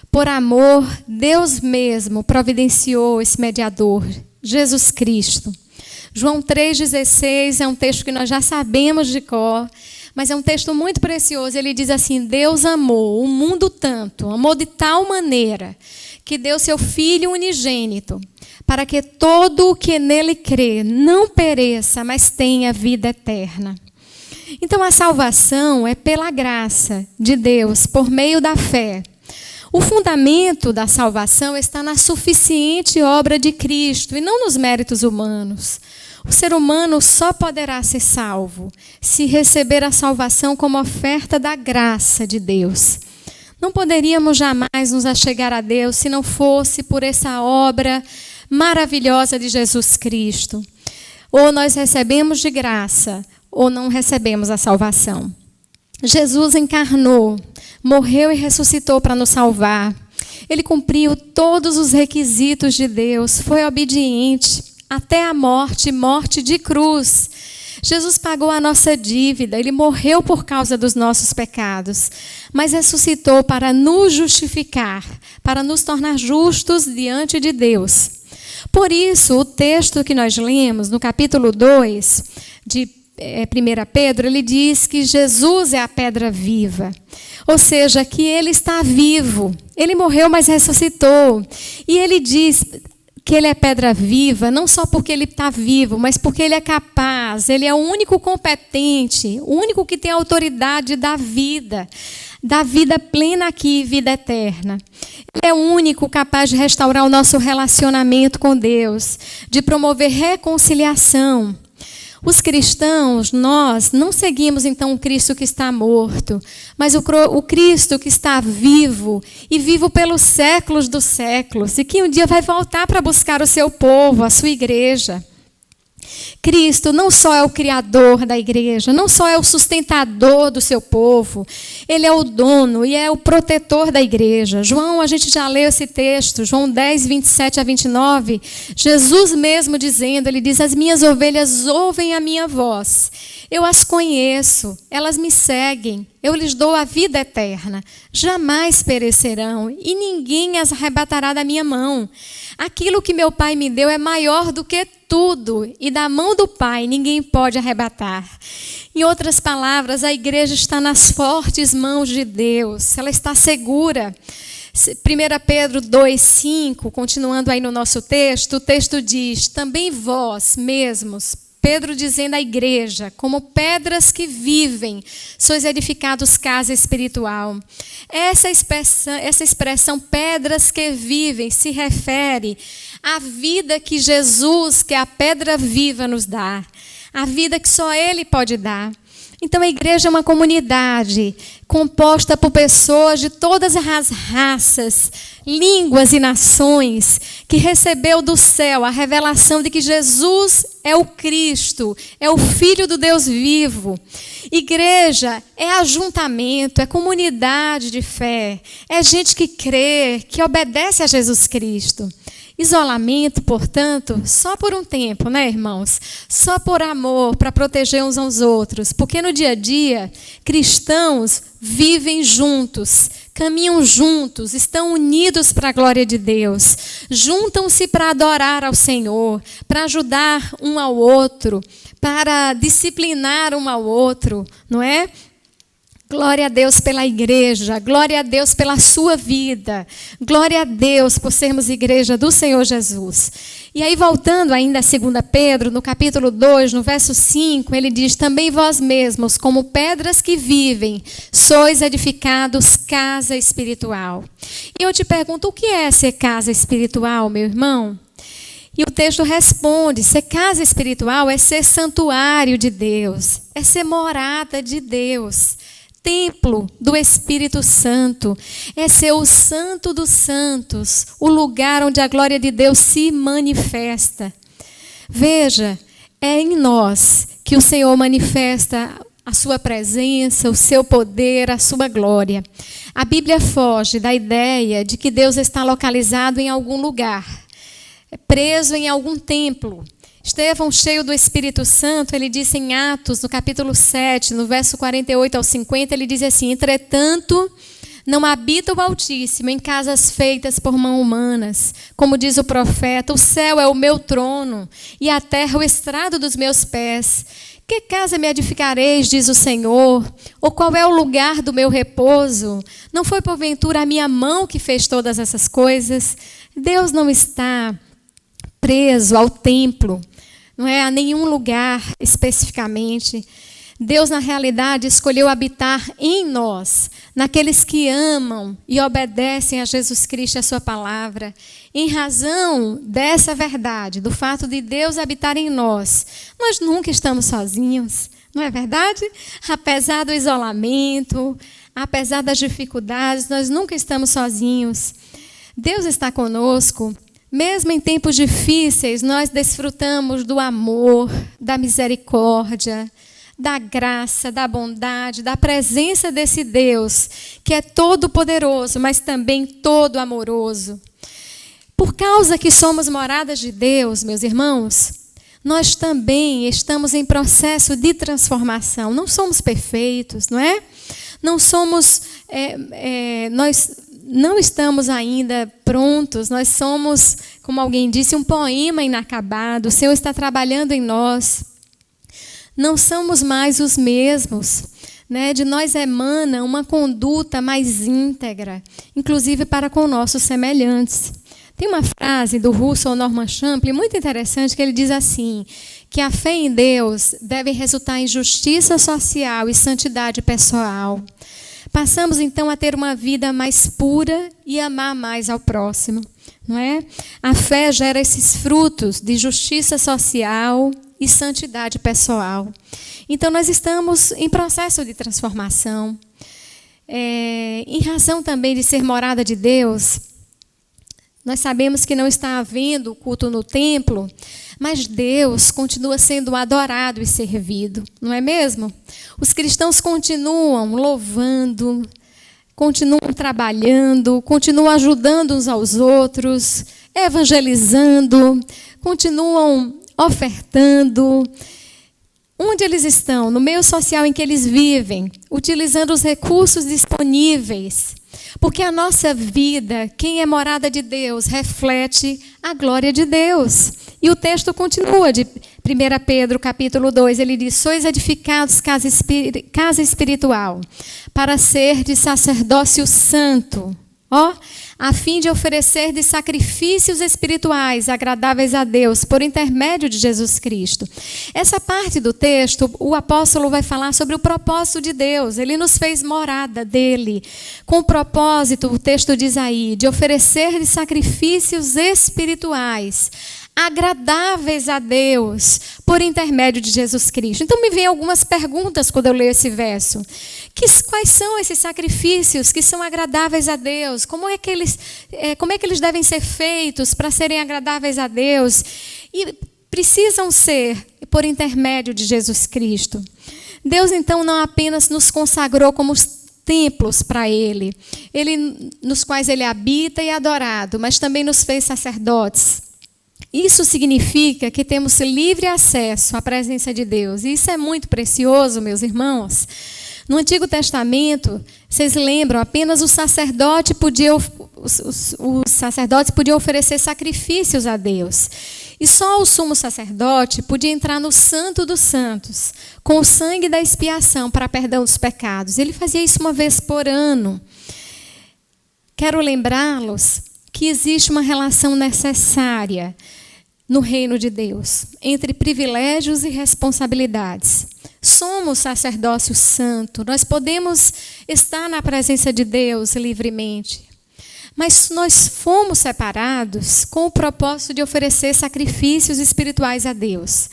Por amor, Deus mesmo providenciou esse mediador, Jesus Cristo. João 3,16 é um texto que nós já sabemos de cor, mas é um texto muito precioso. Ele diz assim: Deus amou o mundo tanto, amou de tal maneira, que deu seu Filho unigênito, para que todo o que nele crê não pereça, mas tenha vida eterna. Então a salvação é pela graça de Deus, por meio da fé. O fundamento da salvação está na suficiente obra de Cristo e não nos méritos humanos. O ser humano só poderá ser salvo se receber a salvação como oferta da graça de Deus. Não poderíamos jamais nos achegar a Deus se não fosse por essa obra maravilhosa de Jesus Cristo. Ou nós recebemos de graça, ou não recebemos a salvação. Jesus encarnou, morreu e ressuscitou para nos salvar. Ele cumpriu todos os requisitos de Deus, foi obediente até a morte, morte de cruz. Jesus pagou a nossa dívida, ele morreu por causa dos nossos pecados, mas ressuscitou para nos justificar, para nos tornar justos diante de Deus. Por isso, o texto que nós lemos no capítulo 2 de 1 Pedro, ele diz que Jesus é a pedra viva, ou seja, que ele está vivo. Ele morreu, mas ressuscitou. E ele diz que ele é pedra viva, não só porque ele está vivo, mas porque ele é capaz, ele é o único competente, o único que tem a autoridade da vida plena aqui, vida eterna. Ele é o único capaz de restaurar o nosso relacionamento com Deus, de promover reconciliação. Os cristãos, nós não seguimos então o Cristo que está morto, mas o Cristo que está vivo e vivo pelos séculos dos séculos e que um dia vai voltar para buscar o seu povo, a sua igreja. Cristo não só é o criador da igreja, não só é o sustentador do seu povo, ele é o dono e é o protetor da igreja. João, a gente já leu esse texto, João 10, 27 a 29, Jesus mesmo dizendo, ele diz, as minhas ovelhas ouvem a minha voz, eu as conheço, elas me seguem, eu lhes dou a vida eterna, jamais perecerão e ninguém as arrebatará da minha mão. Aquilo que meu Pai me deu é maior do que tudo, e da mão do Pai ninguém pode arrebatar. Em outras palavras, a igreja está nas fortes mãos de Deus, ela está segura. 1 Pedro 2,5, continuando aí no nosso texto, o texto diz, também vós mesmos, Pedro dizendo à igreja, como pedras que vivem, sois edificados casa espiritual. Essa expressão pedras que vivem se refere à vida que Jesus, que é a pedra viva, nos dá. A vida que só Ele pode dar. Então a igreja é uma comunidade composta por pessoas de todas as raças, línguas e nações, que recebeu do céu a revelação de que Jesus é o Cristo, é o Filho do Deus vivo. Igreja é ajuntamento, é comunidade de fé, é gente que crê, que obedece a Jesus Cristo. Isolamento, portanto, só por um tempo, né, irmãos? Só por amor, para proteger uns aos outros. Porque no dia a dia, cristãos vivem juntos, caminham juntos, estão unidos para a glória de Deus. Juntam-se para adorar ao Senhor, para ajudar um ao outro, para disciplinar um ao outro, não é? Glória a Deus pela igreja, glória a Deus pela sua vida, glória a Deus por sermos igreja do Senhor Jesus. E aí, voltando ainda a 2 Pedro, no capítulo 2, no verso 5, ele diz, também vós mesmos, como pedras que vivem, sois edificados casa espiritual. E eu te pergunto, o que é ser casa espiritual, meu irmão? E o texto responde, ser casa espiritual é ser santuário de Deus, é ser morada de Deus, templo do Espírito Santo, é ser o santo dos santos, o lugar onde a glória de Deus se manifesta. Veja, é em nós que o Senhor manifesta a sua presença, o seu poder, a sua glória. A Bíblia foge da ideia de que Deus está localizado em algum lugar, preso em algum templo. Estevão, cheio do Espírito Santo, ele disse em Atos, no capítulo 7, no verso 48 ao 50, ele diz assim, entretanto, não habita o Altíssimo em casas feitas por mãos humanas. Como diz o profeta, o céu é o meu trono e a terra o estrado dos meus pés. Que casa me edificareis, diz o Senhor? Ou qual é o lugar do meu repouso? Não foi porventura a minha mão que fez todas essas coisas? Deus não está preso ao templo, não é a nenhum lugar especificamente. Deus, na realidade, escolheu habitar em nós, naqueles que amam e obedecem a Jesus Cristo e a sua palavra. Em razão dessa verdade, do fato de Deus habitar em nós, nós nunca estamos sozinhos, não é verdade? Apesar do isolamento, apesar das dificuldades, nós nunca estamos sozinhos. Deus está conosco. Mesmo em tempos difíceis, nós desfrutamos do amor, da misericórdia, da graça, da bondade, da presença desse Deus, que é todo poderoso, mas também todo amoroso. Por causa que somos moradas de Deus, meus irmãos, nós também estamos em processo de transformação. Não somos perfeitos, não é? Não somos... nós não estamos ainda prontos, nós somos, como alguém disse, um poema inacabado. O Senhor está trabalhando em nós. Não somos mais os mesmos, né? De nós emana uma conduta mais íntegra, inclusive para com nossos semelhantes. Tem uma frase do Russell Norman Champlin muito interessante, que ele diz assim, que a fé em Deus deve resultar em justiça social e santidade pessoal. Passamos, então, a ter uma vida mais pura e amar mais ao próximo, não é? A fé gera esses frutos de justiça social e santidade pessoal. Então, nós estamos em processo de transformação. Em razão também de ser morada de Deus, nós sabemos que não está havendo culto no templo, mas Deus continua sendo adorado e servido, não é mesmo? Os cristãos continuam louvando, continuam trabalhando, continuam ajudando uns aos outros, evangelizando, continuam ofertando. Onde eles estão? No meio social em que eles vivem, utilizando os recursos disponíveis. Porque a nossa vida, quem é morada de Deus, reflete a glória de Deus. E o texto continua, de 1 Pedro, capítulo 2, ele diz: sois edificados casa espiritual, para ser de sacerdócio santo, a fim de oferecer de sacrifícios espirituais agradáveis a Deus, por intermédio de Jesus Cristo. Essa parte do texto, o apóstolo vai falar sobre o propósito de Deus. Ele nos fez morada dele, com o propósito, o texto diz aí, de oferecer de sacrifícios espirituais agradáveis a Deus, por intermédio de Jesus Cristo. Então me vem algumas perguntas quando eu leio esse verso. Quais são esses sacrifícios que são agradáveis a Deus? Como é que eles devem ser feitos para serem agradáveis a Deus? E precisam ser por intermédio de Jesus Cristo. Deus, então, não apenas nos consagrou como templos para Ele, nos quais Ele habita e é adorado, mas também nos fez sacerdotes. Isso significa que temos livre acesso à presença de Deus. E isso é muito precioso, meus irmãos. No Antigo Testamento, vocês lembram, apenas os sacerdotes podiam oferecer sacrifícios a Deus. E só o sumo sacerdote podia entrar no Santo dos Santos, com o sangue da expiação para perdão dos pecados. Ele fazia isso uma vez por ano. Quero lembrá-los que existe uma relação necessária no reino de Deus, entre privilégios e responsabilidades. Somos sacerdócio santo, nós podemos estar na presença de Deus livremente, mas nós fomos separados com o propósito de oferecer sacrifícios espirituais a Deus.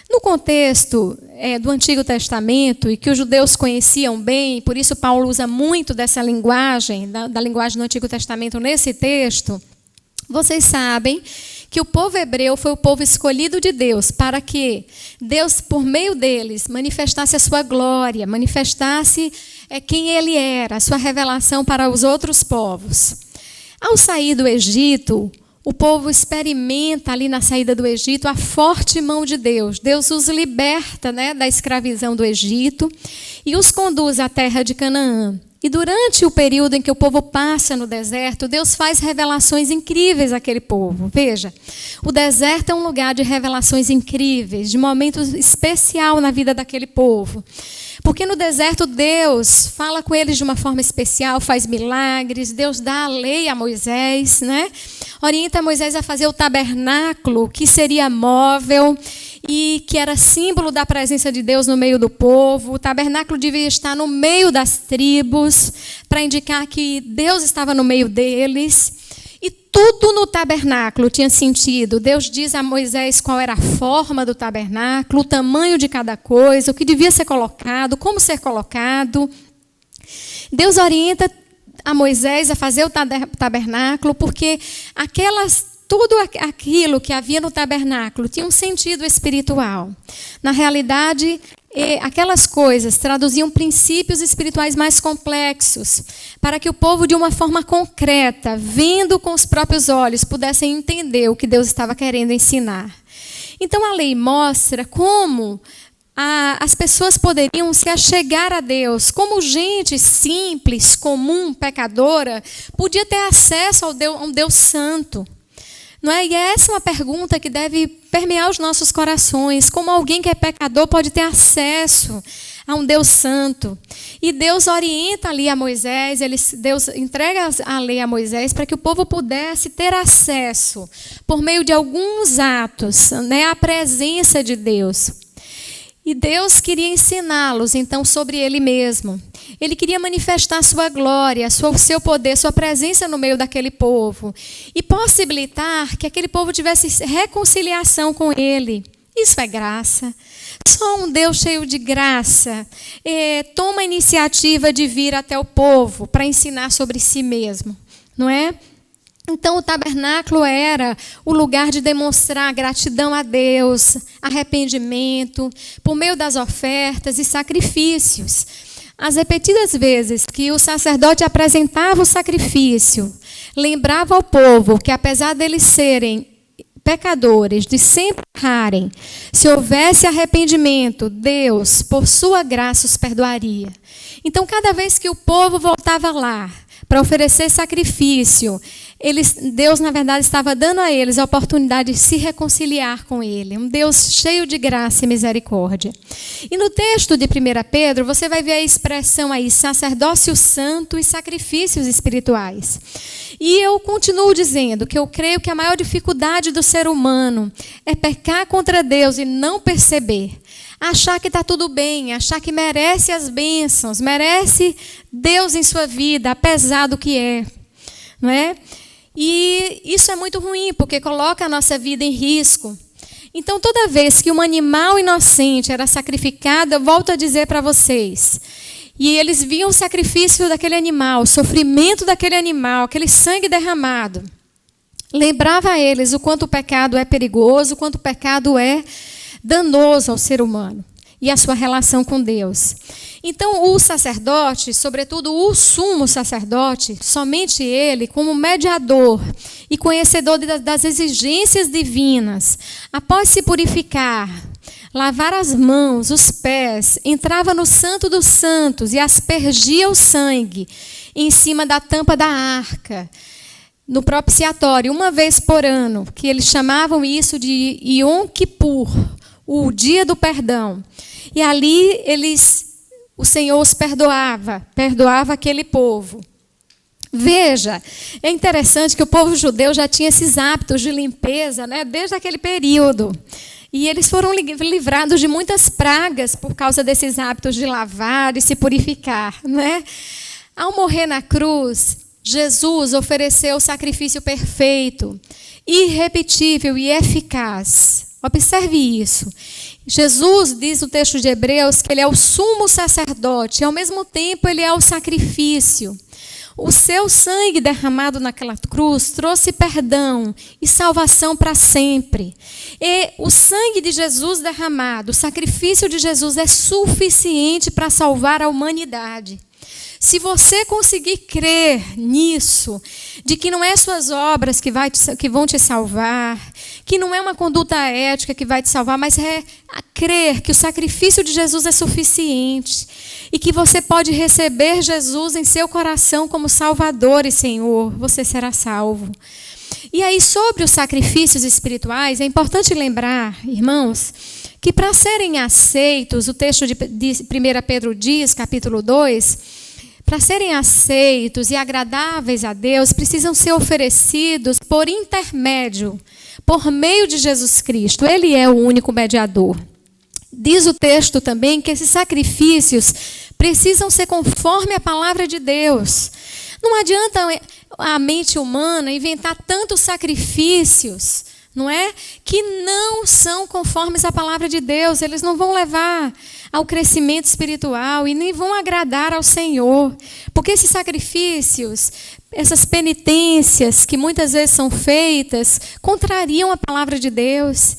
No contexto do Antigo Testamento, e que os judeus conheciam bem, por isso Paulo usa muito dessa linguagem, da linguagem do Antigo Testamento nesse texto, vocês sabem que o povo hebreu foi o povo escolhido de Deus para que Deus, por meio deles, manifestasse a sua glória, manifestasse quem Ele era, a sua revelação para os outros povos. Ao sair do Egito, o povo experimenta ali na saída do Egito a forte mão de Deus. Deus os liberta, da escravidão do Egito e os conduz à terra de Canaã. E durante o período em que o povo passa no deserto, Deus faz revelações incríveis àquele povo. Veja, o deserto é um lugar de revelações incríveis, de momento especial na vida daquele povo. Porque no deserto Deus fala com eles de uma forma especial, faz milagres, Deus dá a lei a Moisés, orienta Moisés a fazer o tabernáculo, que seria móvel e que era símbolo da presença de Deus no meio do povo. O tabernáculo devia estar no meio das tribos, para indicar que Deus estava no meio deles. E tudo no tabernáculo tinha sentido. Deus diz a Moisés qual era a forma do tabernáculo, o tamanho de cada coisa, o que devia ser colocado, como ser colocado. Deus orienta a Moisés a fazer o tabernáculo, porque tudo aquilo que havia no tabernáculo tinha um sentido espiritual. Na realidade, aquelas coisas traduziam princípios espirituais mais complexos, para que o povo, de uma forma concreta, vendo com os próprios olhos, pudessem entender o que Deus estava querendo ensinar. Então, a lei mostra como as pessoas poderiam se achegar a Deus, como gente simples, comum, pecadora, podia ter acesso a um Deus santo. E essa é uma pergunta que deve permear os nossos corações. Como alguém que é pecador pode ter acesso a um Deus santo? E Deus orienta ali a Moisés, Deus entrega a lei a Moisés para que o povo pudesse ter acesso, por meio de alguns atos, à presença de Deus. E Deus queria ensiná-los, então, sobre Ele mesmo. Ele queria manifestar sua glória, o seu poder, sua presença no meio daquele povo. E possibilitar que aquele povo tivesse reconciliação com Ele. Isso é graça. Só um Deus cheio de graça toma a iniciativa de vir até o povo para ensinar sobre si mesmo, não é? Então, o tabernáculo era o lugar de demonstrar gratidão a Deus, arrependimento, por meio das ofertas e sacrifícios. As repetidas vezes que o sacerdote apresentava o sacrifício, lembrava ao povo que, apesar deles serem pecadores, de sempre errarem, se houvesse arrependimento, Deus, por sua graça, os perdoaria. Então, cada vez que o povo voltava lá para oferecer sacrifício, Deus, na verdade, estava dando a eles a oportunidade de se reconciliar com Ele. Um Deus cheio de graça e misericórdia. E no texto de 1 Pedro, você vai ver a expressão aí, sacerdócio santo e sacrifícios espirituais. E eu continuo dizendo que eu creio que a maior dificuldade do ser humano é pecar contra Deus e não perceber. Achar que está tudo bem, achar que merece as bênçãos, merece Deus em sua vida, apesar do que é. Não é? E isso é muito ruim, porque coloca a nossa vida em risco. Então, toda vez que um animal inocente era sacrificado, eu volto a dizer para vocês, e eles viam o sacrifício daquele animal, o sofrimento daquele animal, aquele sangue derramado, lembrava a eles o quanto o pecado é perigoso, o quanto o pecado é danoso ao ser humano e a sua relação com Deus. Então, o sacerdote, sobretudo o sumo sacerdote, somente ele, como mediador e conhecedor das exigências divinas, após se purificar, lavar as mãos, os pés, entrava no Santo dos Santos e aspergia o sangue em cima da tampa da arca, no propiciatório, uma vez por ano, que eles chamavam isso de Yom Kippur, o dia do perdão. E ali o Senhor os perdoava aquele povo. Veja, é interessante que o povo judeu já tinha esses hábitos de limpeza, né, desde aquele período. E eles foram livrados de muitas pragas por causa desses hábitos de lavar e se purificar, né? Ao morrer na cruz, Jesus ofereceu o sacrifício perfeito, irrepetível e eficaz. Observe isso. Jesus, diz o texto de Hebreus, que ele é o sumo sacerdote, e ao mesmo tempo ele é o sacrifício. O seu sangue derramado naquela cruz trouxe perdão e salvação para sempre. E o sangue de Jesus derramado, o sacrifício de Jesus é suficiente para salvar a humanidade. Se você conseguir crer nisso, de que não é suas obras que vão te salvar, que não é uma conduta ética que vai te salvar, mas é crer que o sacrifício de Jesus é suficiente e que você pode receber Jesus em seu coração como Salvador e Senhor, você será salvo. E aí, sobre os sacrifícios espirituais, é importante lembrar, irmãos, que para serem aceitos, o texto de 1 Pedro diz, capítulo 2, para serem aceitos e agradáveis a Deus, precisam ser oferecidos por intermédio, por meio de Jesus Cristo. Ele é o único mediador. Diz o texto também que esses sacrifícios precisam ser conforme a palavra de Deus. Não adianta a mente humana inventar tantos sacrifícios, não é? Que não são conformes à palavra de Deus. Eles não vão levar ao crescimento espiritual e nem vão agradar ao Senhor. Porque esses sacrifícios, essas penitências que muitas vezes são feitas, contrariam a palavra de Deus.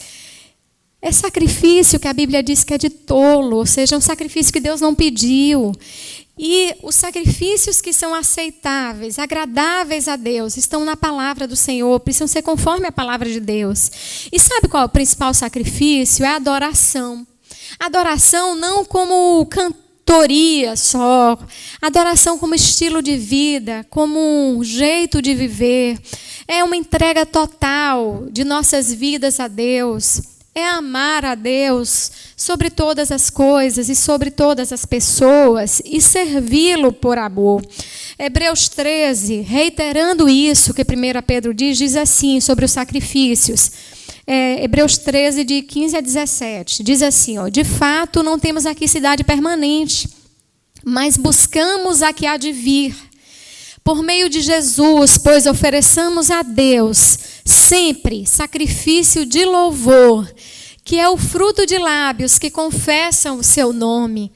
É sacrifício que a Bíblia diz que é de tolo, ou seja, é um sacrifício que Deus não pediu. E os sacrifícios que são aceitáveis, agradáveis a Deus, estão na palavra do Senhor, precisam ser conforme a palavra de Deus. E sabe qual é o principal sacrifício? É a adoração. Adoração não como cantoria só, adoração como estilo de vida, como um jeito de viver. É uma entrega total de nossas vidas a Deus. É amar a Deus sobre todas as coisas e sobre todas as pessoas e servi-lo por amor. Hebreus 13, reiterando isso que 1 Pedro diz assim sobre os sacrifícios. Hebreus 13, de 15 a 17, diz assim, de fato não temos aqui cidade permanente, mas buscamos a que há de vir. Por meio de Jesus, pois ofereçamos a Deus sempre sacrifício de louvor, que é o fruto de lábios que confessam o seu nome.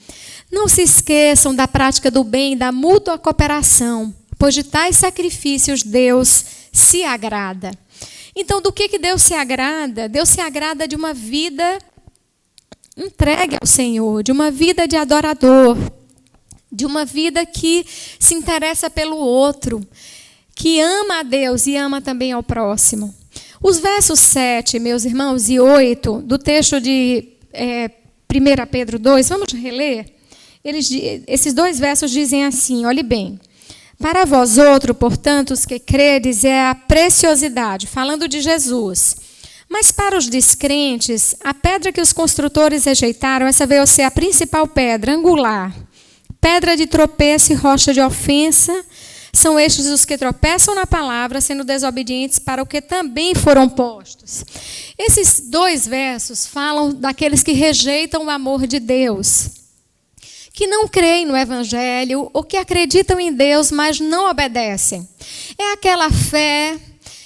Não se esqueçam da prática do bem e da mútua cooperação, pois de tais sacrifícios Deus se agrada. Então, do que Deus se agrada? Deus se agrada de uma vida entregue ao Senhor, de uma vida de adorador, de uma vida que se interessa pelo outro, que ama a Deus e ama também ao próximo. Os versos 7, meus irmãos, e 8, do texto de 1 Pedro 2, vamos reler? Esses 2 versos dizem assim, olhe bem. Para vós outros, portanto, os que credes, é a preciosidade, falando de Jesus. Mas para os descrentes, a pedra que os construtores rejeitaram, essa veio a ser a principal pedra, angular. Pedra de tropeço e rocha de ofensa, são estes os que tropeçam na palavra, sendo desobedientes para o que também foram postos. Esses 2 versos falam daqueles que rejeitam o amor de Deus, que não creem no Evangelho ou que acreditam em Deus, mas não obedecem. É aquela fé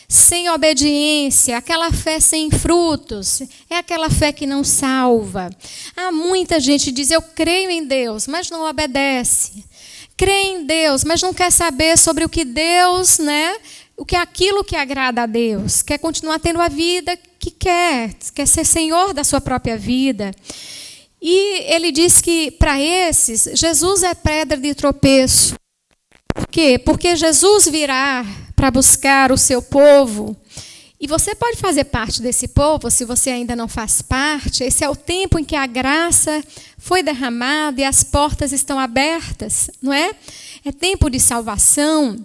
sem obediência, aquela fé sem frutos, é aquela fé que não salva. Há muita gente que diz, eu creio em Deus, mas não obedece. Crê em Deus, mas não quer saber sobre o que Deus, o que é aquilo que agrada a Deus. Quer continuar tendo a vida que quer ser senhor da sua própria vida. E ele diz que, para esses, Jesus é pedra de tropeço. Por quê? Porque Jesus virá para buscar o seu povo. E você pode fazer parte desse povo, se você ainda não faz parte. Esse é o tempo em que a graça foi derramada e as portas estão abertas, não é? É tempo de salvação.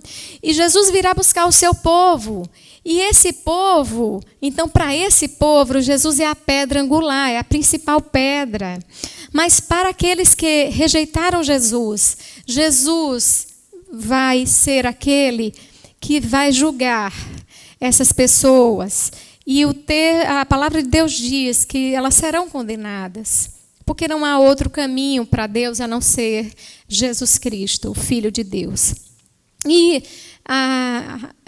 E Jesus virá buscar o seu povo. E esse povo, então, para esse povo, Jesus é a pedra angular, é a principal pedra. Mas para aqueles que rejeitaram Jesus, Jesus vai ser aquele que vai julgar essas pessoas. E a palavra de Deus diz que elas serão condenadas, porque não há outro caminho para Deus a não ser Jesus Cristo, o Filho de Deus. E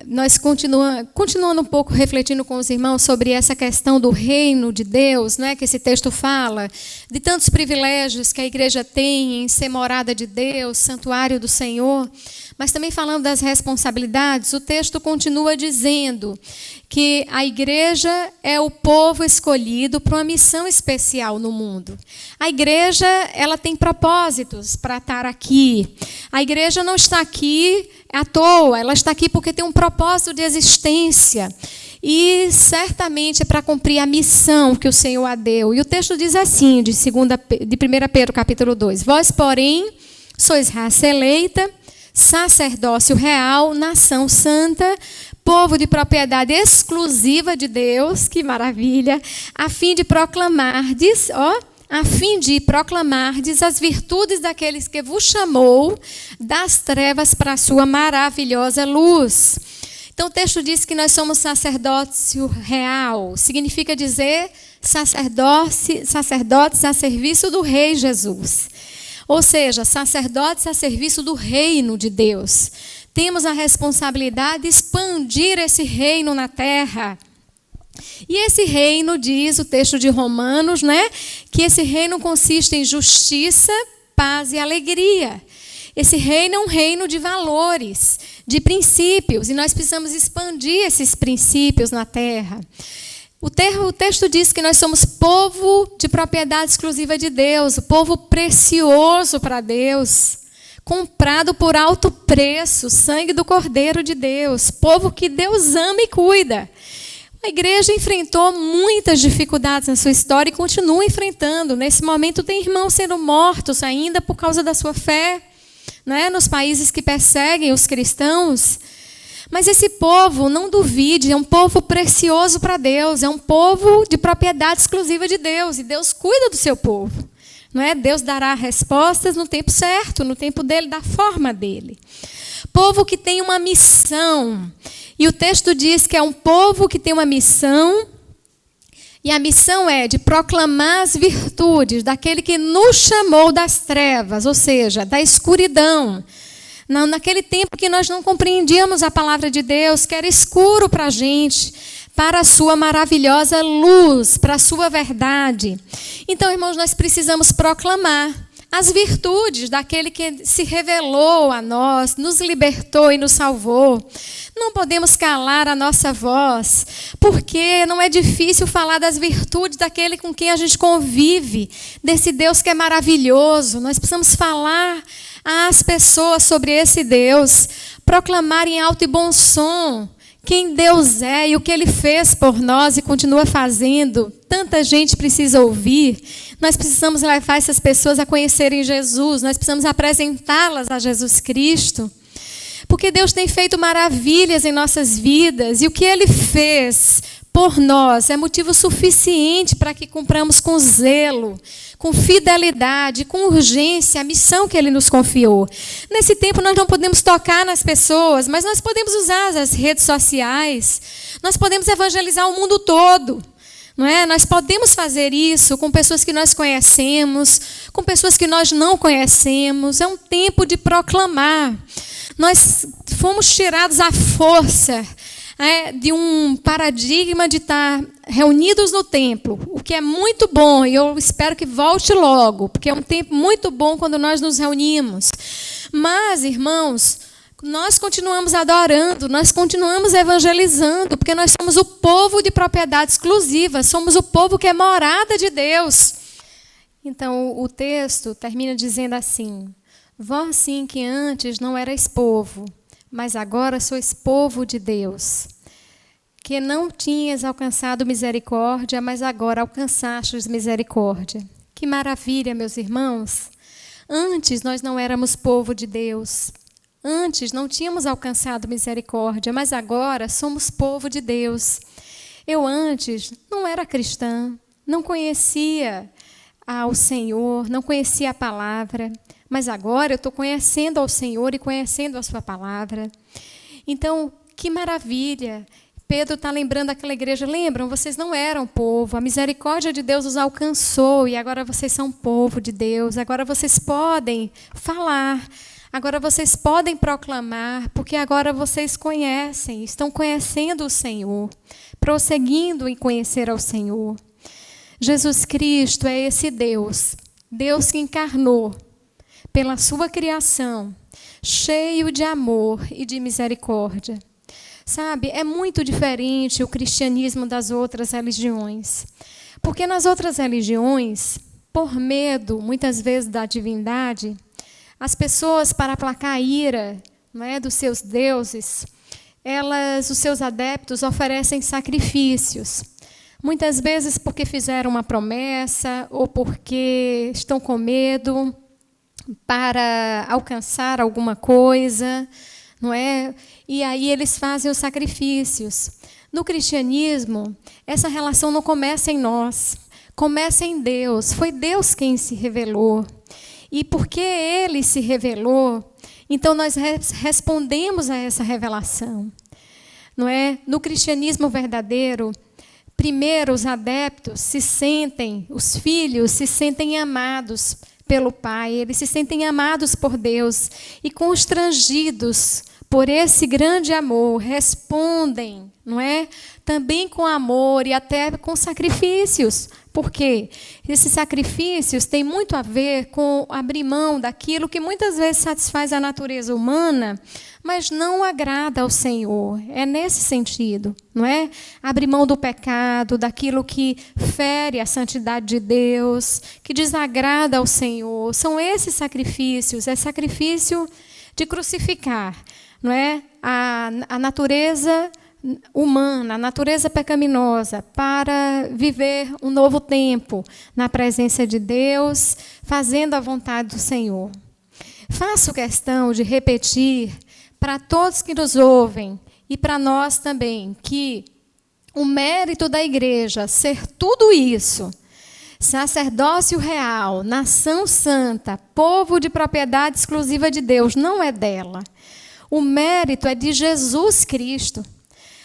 nós continuando um pouco refletindo com os irmãos sobre essa questão do reino de Deus, não é, que esse texto fala, de tantos privilégios que a igreja tem em ser morada de Deus, santuário do Senhor, mas também falando das responsabilidades, o texto continua dizendo que a igreja é o povo escolhido para uma missão especial no mundo. A igreja, ela tem propósitos para estar aqui. A igreja não está aqui à toa, ela está aqui porque tem um propósito de existência. E certamente é para cumprir a missão que o Senhor a deu. E o texto diz assim, de 1 Pedro capítulo 2, vós, porém, sois raça eleita, sacerdócio real, nação santa, povo de propriedade exclusiva de Deus, que maravilha, a fim de proclamardes as virtudes daqueles que vos chamou das trevas para a sua maravilhosa luz. Então o texto diz que nós somos sacerdócio real, significa dizer sacerdotes a serviço do Rei Jesus. Ou seja, sacerdotes a serviço do reino de Deus. Temos a responsabilidade de expandir esse reino na terra. E esse reino, diz o texto de Romanos, que esse reino consiste em justiça, paz e alegria. Esse reino é um reino de valores, de princípios, e nós precisamos expandir esses princípios na terra. O texto diz que nós somos povo de propriedade exclusiva de Deus, o povo precioso para Deus, comprado por alto preço, sangue do Cordeiro de Deus, povo que Deus ama e cuida. A igreja enfrentou muitas dificuldades na sua história e continua enfrentando. Nesse momento tem irmãos sendo mortos ainda por causa da sua fé, nos países que perseguem os cristãos. Mas esse povo, não duvide, é um povo precioso para Deus, é um povo de propriedade exclusiva de Deus, e Deus cuida do seu povo. Deus dará respostas no tempo certo, no tempo dele, da forma dele. Povo que tem uma missão, e o texto diz que é um povo que tem uma missão, e a missão é de proclamar as virtudes daquele que nos chamou das trevas, ou seja, da escuridão. Naquele tempo que nós não compreendíamos a palavra de Deus, que era escuro para a gente, para a sua maravilhosa luz, para a sua verdade. Então, irmãos, nós precisamos proclamar as virtudes daquele que se revelou a nós, nos libertou e nos salvou. Não podemos calar a nossa voz, porque não é difícil falar das virtudes daquele com quem a gente convive, desse Deus que é maravilhoso. Nós precisamos falar às pessoas sobre esse Deus, proclamar em alto e bom som quem Deus é e o que Ele fez por nós e continua fazendo. Tanta gente precisa ouvir. Nós precisamos levar essas pessoas a conhecerem Jesus. Nós precisamos apresentá-las a Jesus Cristo. Porque Deus tem feito maravilhas em nossas vidas. E o que Ele fez por nós é motivo suficiente para que cumpramos com zelo, com fidelidade, com urgência a missão que Ele nos confiou. Nesse tempo nós não podemos tocar nas pessoas, mas nós podemos usar as redes sociais, nós podemos evangelizar o mundo todo. Não é? Nós podemos fazer isso com pessoas que nós conhecemos, com pessoas que nós não conhecemos. É um tempo de proclamar. Nós fomos tirados à força de um paradigma de estar reunidos no templo, o que é muito bom, e eu espero que volte logo, porque é um tempo muito bom quando nós nos reunimos. Mas, irmãos, nós continuamos adorando, nós continuamos evangelizando, porque nós somos o povo de propriedade exclusiva, somos o povo que é morada de Deus. Então, o texto termina dizendo assim: vós sim que antes não erais povo, mas agora sois povo de Deus, que não tinhas alcançado misericórdia, mas agora alcançastes misericórdia. Que maravilha, meus irmãos! Antes nós não éramos povo de Deus, antes não tínhamos alcançado misericórdia, mas agora somos povo de Deus. Eu antes não era cristã, não conhecia ao Senhor, não conhecia a palavra, mas agora eu estou conhecendo ao Senhor e conhecendo a sua palavra. Então, que maravilha! Pedro está lembrando aquela igreja, lembram? Vocês não eram povo, a misericórdia de Deus os alcançou e agora vocês são povo de Deus, agora vocês podem falar, agora vocês podem proclamar, porque agora vocês conhecem, estão conhecendo o Senhor, prosseguindo em conhecer ao Senhor. Jesus Cristo é esse Deus, Deus que encarnou pela sua criação, cheio de amor e de misericórdia. Sabe, é muito diferente o cristianismo das outras religiões. Porque nas outras religiões, por medo, muitas vezes, da divindade, as pessoas, para aplacar a ira, não é, dos seus deuses, os seus adeptos oferecem sacrifícios. Muitas vezes porque fizeram uma promessa ou porque estão com medo para alcançar alguma coisa, não é? E aí eles fazem os sacrifícios. No cristianismo, essa relação não começa em nós, começa em Deus. Foi Deus quem se revelou. E porque Ele se revelou, então nós respondemos a essa revelação. Não é? No cristianismo verdadeiro, primeiro os adeptos os filhos se sentem amados pelo Pai, eles se sentem amados por Deus e constrangidos por esse grande amor, respondem, não é? Também com amor e até com sacrifícios. Por quê? Esses sacrifícios têm muito a ver com abrir mão daquilo que muitas vezes satisfaz a natureza humana, mas não agrada ao Senhor. É nesse sentido, não é? Abrir mão do pecado, daquilo que fere a santidade de Deus, que desagrada ao Senhor. São esses sacrifícios, é sacrifício de crucificar, não é? A natureza humana, a natureza pecaminosa, para viver um novo tempo na presença de Deus, fazendo a vontade do Senhor. Faço questão de repetir para todos que nos ouvem e para nós também, que o mérito da igreja ser tudo isso, sacerdócio real, nação santa, povo de propriedade exclusiva de Deus, não é dela. O mérito é de Jesus Cristo.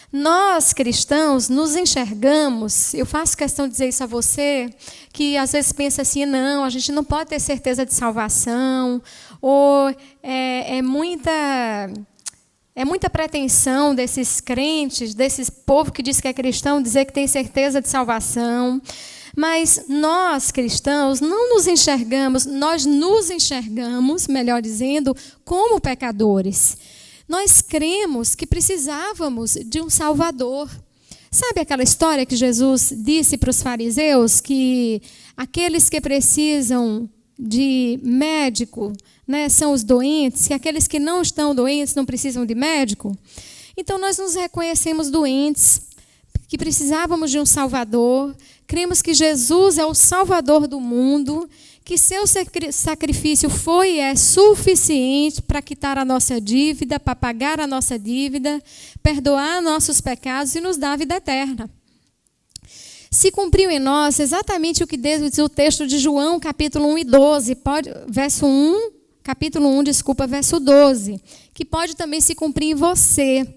Nós, cristãos, nos enxergamos, eu faço questão de dizer isso a você, que às vezes pensa assim, não, a gente não pode ter certeza de salvação, ou é muita É muita pretensão desses crentes, desse povo que diz que é cristão, dizer que tem certeza de salvação. Mas nós, cristãos, não nos enxergamos, nós nos enxergamos, melhor dizendo, como pecadores. Nós cremos que precisávamos de um Salvador. Sabe aquela história que Jesus disse para os fariseus que aqueles que precisam de médico, né, são os doentes, que aqueles que não estão doentes não precisam de médico? Então nós nos reconhecemos doentes, que precisávamos de um Salvador, cremos que Jesus é o Salvador do mundo, que seu sacrifício foi e é suficiente para quitar a nossa dívida, para pagar a nossa dívida, perdoar nossos pecados e nos dar a vida eterna. Se cumpriu em nós exatamente o que diz o texto de João, capítulo 1 e 12, capítulo 1, verso 12, que pode também se cumprir em você.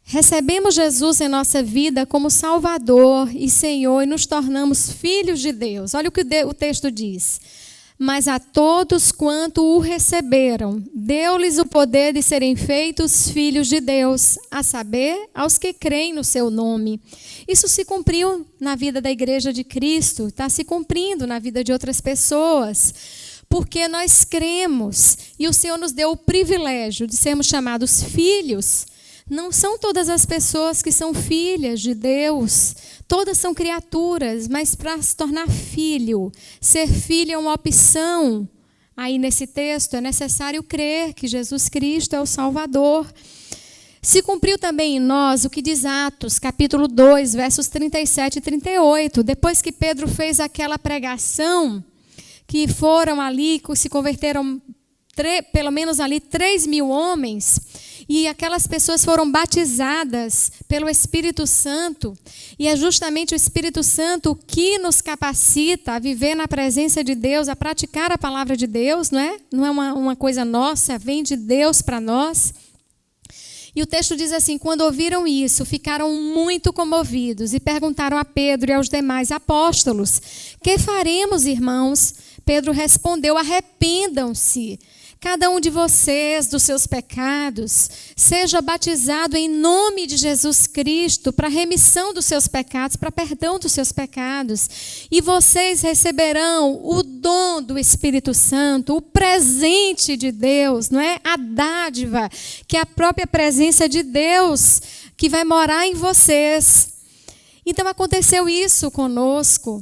Recebemos Jesus em nossa vida como Salvador e Senhor e nos tornamos filhos de Deus. Olha o que o texto diz. Mas a todos quanto o receberam, deu-lhes o poder de serem feitos filhos de Deus, a saber, aos que creem no seu nome. Isso se cumpriu na vida da Igreja de Cristo, está se cumprindo na vida de outras pessoas, porque nós cremos e o Senhor nos deu o privilégio de sermos chamados filhos. Não são todas as pessoas que são filhas de Deus, todas são criaturas, mas para se tornar filho, ser filho é uma opção. Aí nesse texto é necessário crer que Jesus Cristo é o Salvador. Se cumpriu também em nós o que diz Atos, capítulo 2, versos 37 e 38. Depois que Pedro fez aquela pregação, que foram ali, se converteram pelo menos ali 3.000 homens, e aquelas pessoas foram batizadas pelo Espírito Santo, e é justamente o Espírito Santo que nos capacita a viver na presença de Deus, a praticar a palavra de Deus, não é? Não é uma coisa nossa, vem de Deus para nós. E o texto diz assim: quando ouviram isso, ficaram muito comovidos e perguntaram a Pedro e aos demais apóstolos: que faremos, irmãos? Pedro respondeu: arrependam-se, cada um de vocês dos seus pecados, seja batizado em nome de Jesus Cristo para remissão dos seus pecados, para perdão dos seus pecados, e vocês receberão o dom do Espírito Santo, o presente de Deus, não é? A dádiva, que é a própria presença de Deus que vai morar em vocês. Então aconteceu isso conosco.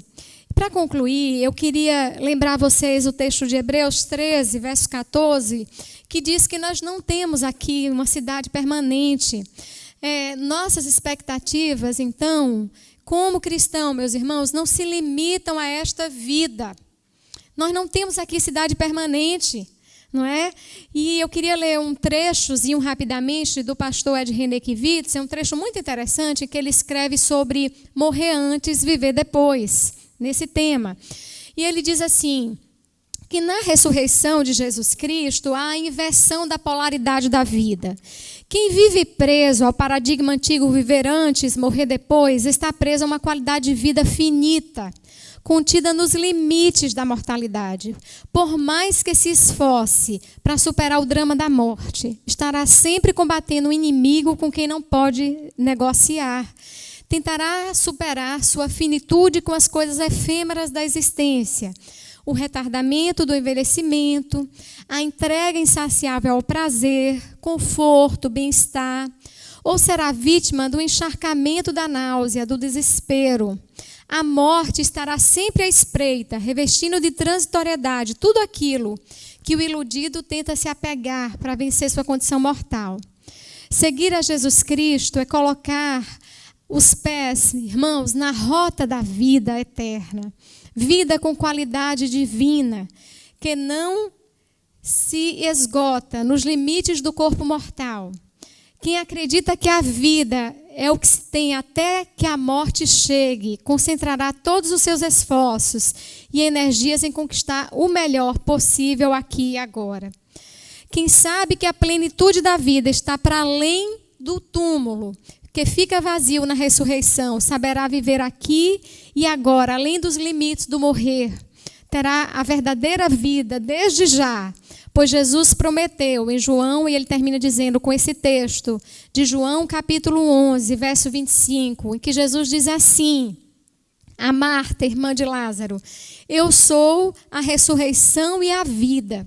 Para concluir, eu queria lembrar a vocês o texto de Hebreus 13, verso 14, que diz que nós não temos aqui uma cidade permanente. Nossas expectativas, então, como cristão, meus irmãos, não se limitam a esta vida. Nós não temos aqui cidade permanente, não é? E eu queria ler um trechozinho rapidamente do pastor Ed René-Kivitz, é um trecho muito interessante que ele escreve sobre morrer antes, viver depois, nesse tema. E ele diz assim, que na ressurreição de Jesus Cristo há a inversão da polaridade da vida. Quem vive preso ao paradigma antigo, viver antes, morrer depois, está preso a uma qualidade de vida finita, contida nos limites da mortalidade. Por mais que se esforce para superar o drama da morte, estará sempre combatendo um inimigo com quem não pode negociar. Tentará superar sua finitude com as coisas efêmeras da existência, o retardamento do envelhecimento, a entrega insaciável ao prazer, conforto, bem-estar, ou será vítima do encharcamento da náusea, do desespero. A morte estará sempre à espreita, revestindo de transitoriedade tudo aquilo que o iludido tenta se apegar para vencer sua condição mortal. Seguir a Jesus Cristo é colocar os pés, irmãos, na rota da vida eterna. Vida com qualidade divina, que não se esgota nos limites do corpo mortal. Quem acredita que a vida é o que se tem até que a morte chegue, concentrará todos os seus esforços e energias em conquistar o melhor possível aqui e agora. Quem sabe que a plenitude da vida está para além do túmulo, que fica vazio na ressurreição, saberá viver aqui e agora, além dos limites do morrer. Terá a verdadeira vida desde já, Pois Jesus prometeu em João, e ele termina dizendo com esse texto de João capítulo 11, verso 25, em que Jesus diz assim, a Marta, irmã de Lázaro, eu sou a ressurreição e a vida.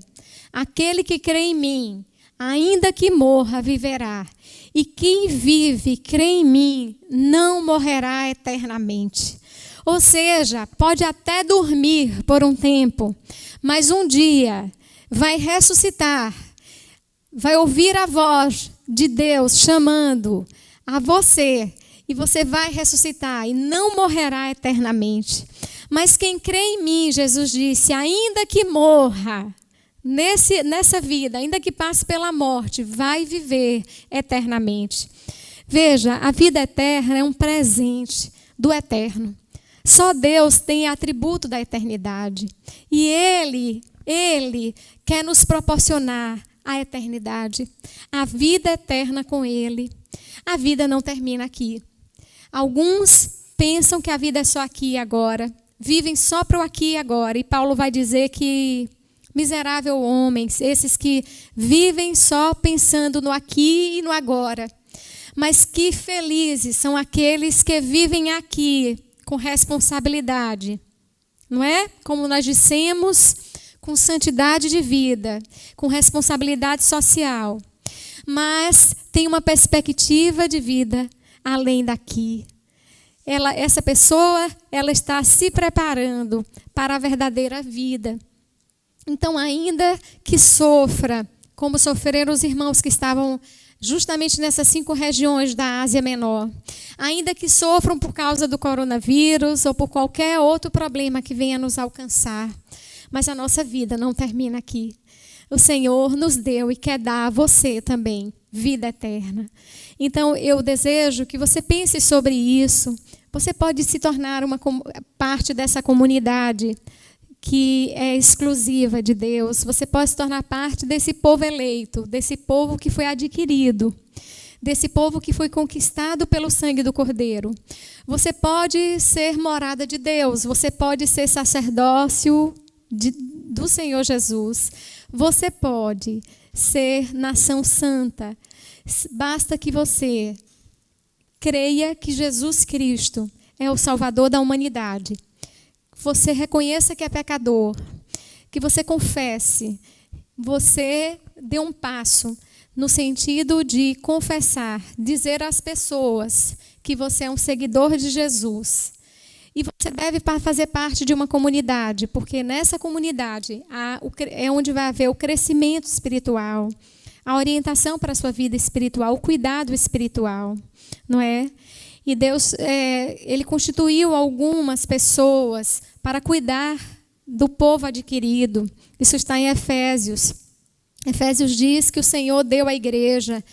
Aquele que crê em mim, ainda que morra, viverá. E quem vive e crê em mim, não morrerá eternamente. Ou seja, pode até dormir por um tempo, mas um dia vai ressuscitar, vai ouvir a voz de Deus chamando a você, e você vai ressuscitar e não morrerá eternamente. Mas quem crê em mim, Jesus disse, ainda que morra nessa vida, ainda que passe pela morte, vai viver eternamente. Veja, a vida eterna é um presente do eterno. Só Deus tem atributo da eternidade. E Ele quer nos proporcionar a eternidade, a vida eterna com Ele. A vida não termina aqui. Alguns pensam que a vida é só aqui e agora, vivem só para o aqui e agora. E Paulo vai dizer que miserável homens, esses que vivem só pensando no aqui e no agora. Mas que felizes são aqueles que vivem aqui com responsabilidade, não é? Como nós dissemos, com santidade de vida, com responsabilidade social, mas tem uma perspectiva de vida além daqui. Essa pessoa, ela está se preparando para a verdadeira vida. Então, ainda que sofra, como sofreram os irmãos que estavam justamente nessas 5 regiões da Ásia Menor, ainda que sofram por causa do coronavírus ou por qualquer outro problema que venha nos alcançar, mas a nossa vida não termina aqui. O Senhor nos deu e quer dar a você também vida eterna. Então, eu desejo que você pense sobre isso. Você pode se tornar uma parte dessa comunidade que é exclusiva de Deus. Você pode se tornar parte desse povo eleito, desse povo que foi adquirido, desse povo que foi conquistado pelo sangue do Cordeiro. Você pode ser morada de Deus, você pode ser sacerdócio do Senhor Jesus. Você pode ser nação santa. Basta que você creia que Jesus Cristo é o Salvador da humanidade. Você reconheça que é pecador, que você confesse, você dê um passo no sentido de confessar, dizer às pessoas que você é um seguidor de Jesus. E você deve fazer parte de uma comunidade, porque nessa comunidade é onde vai haver o crescimento espiritual, a orientação para a sua vida espiritual, o cuidado espiritual, não é? E Deus, Ele constituiu algumas pessoas para cuidar do povo adquirido. Isso está em Efésios. Efésios diz que o Senhor deu à igreja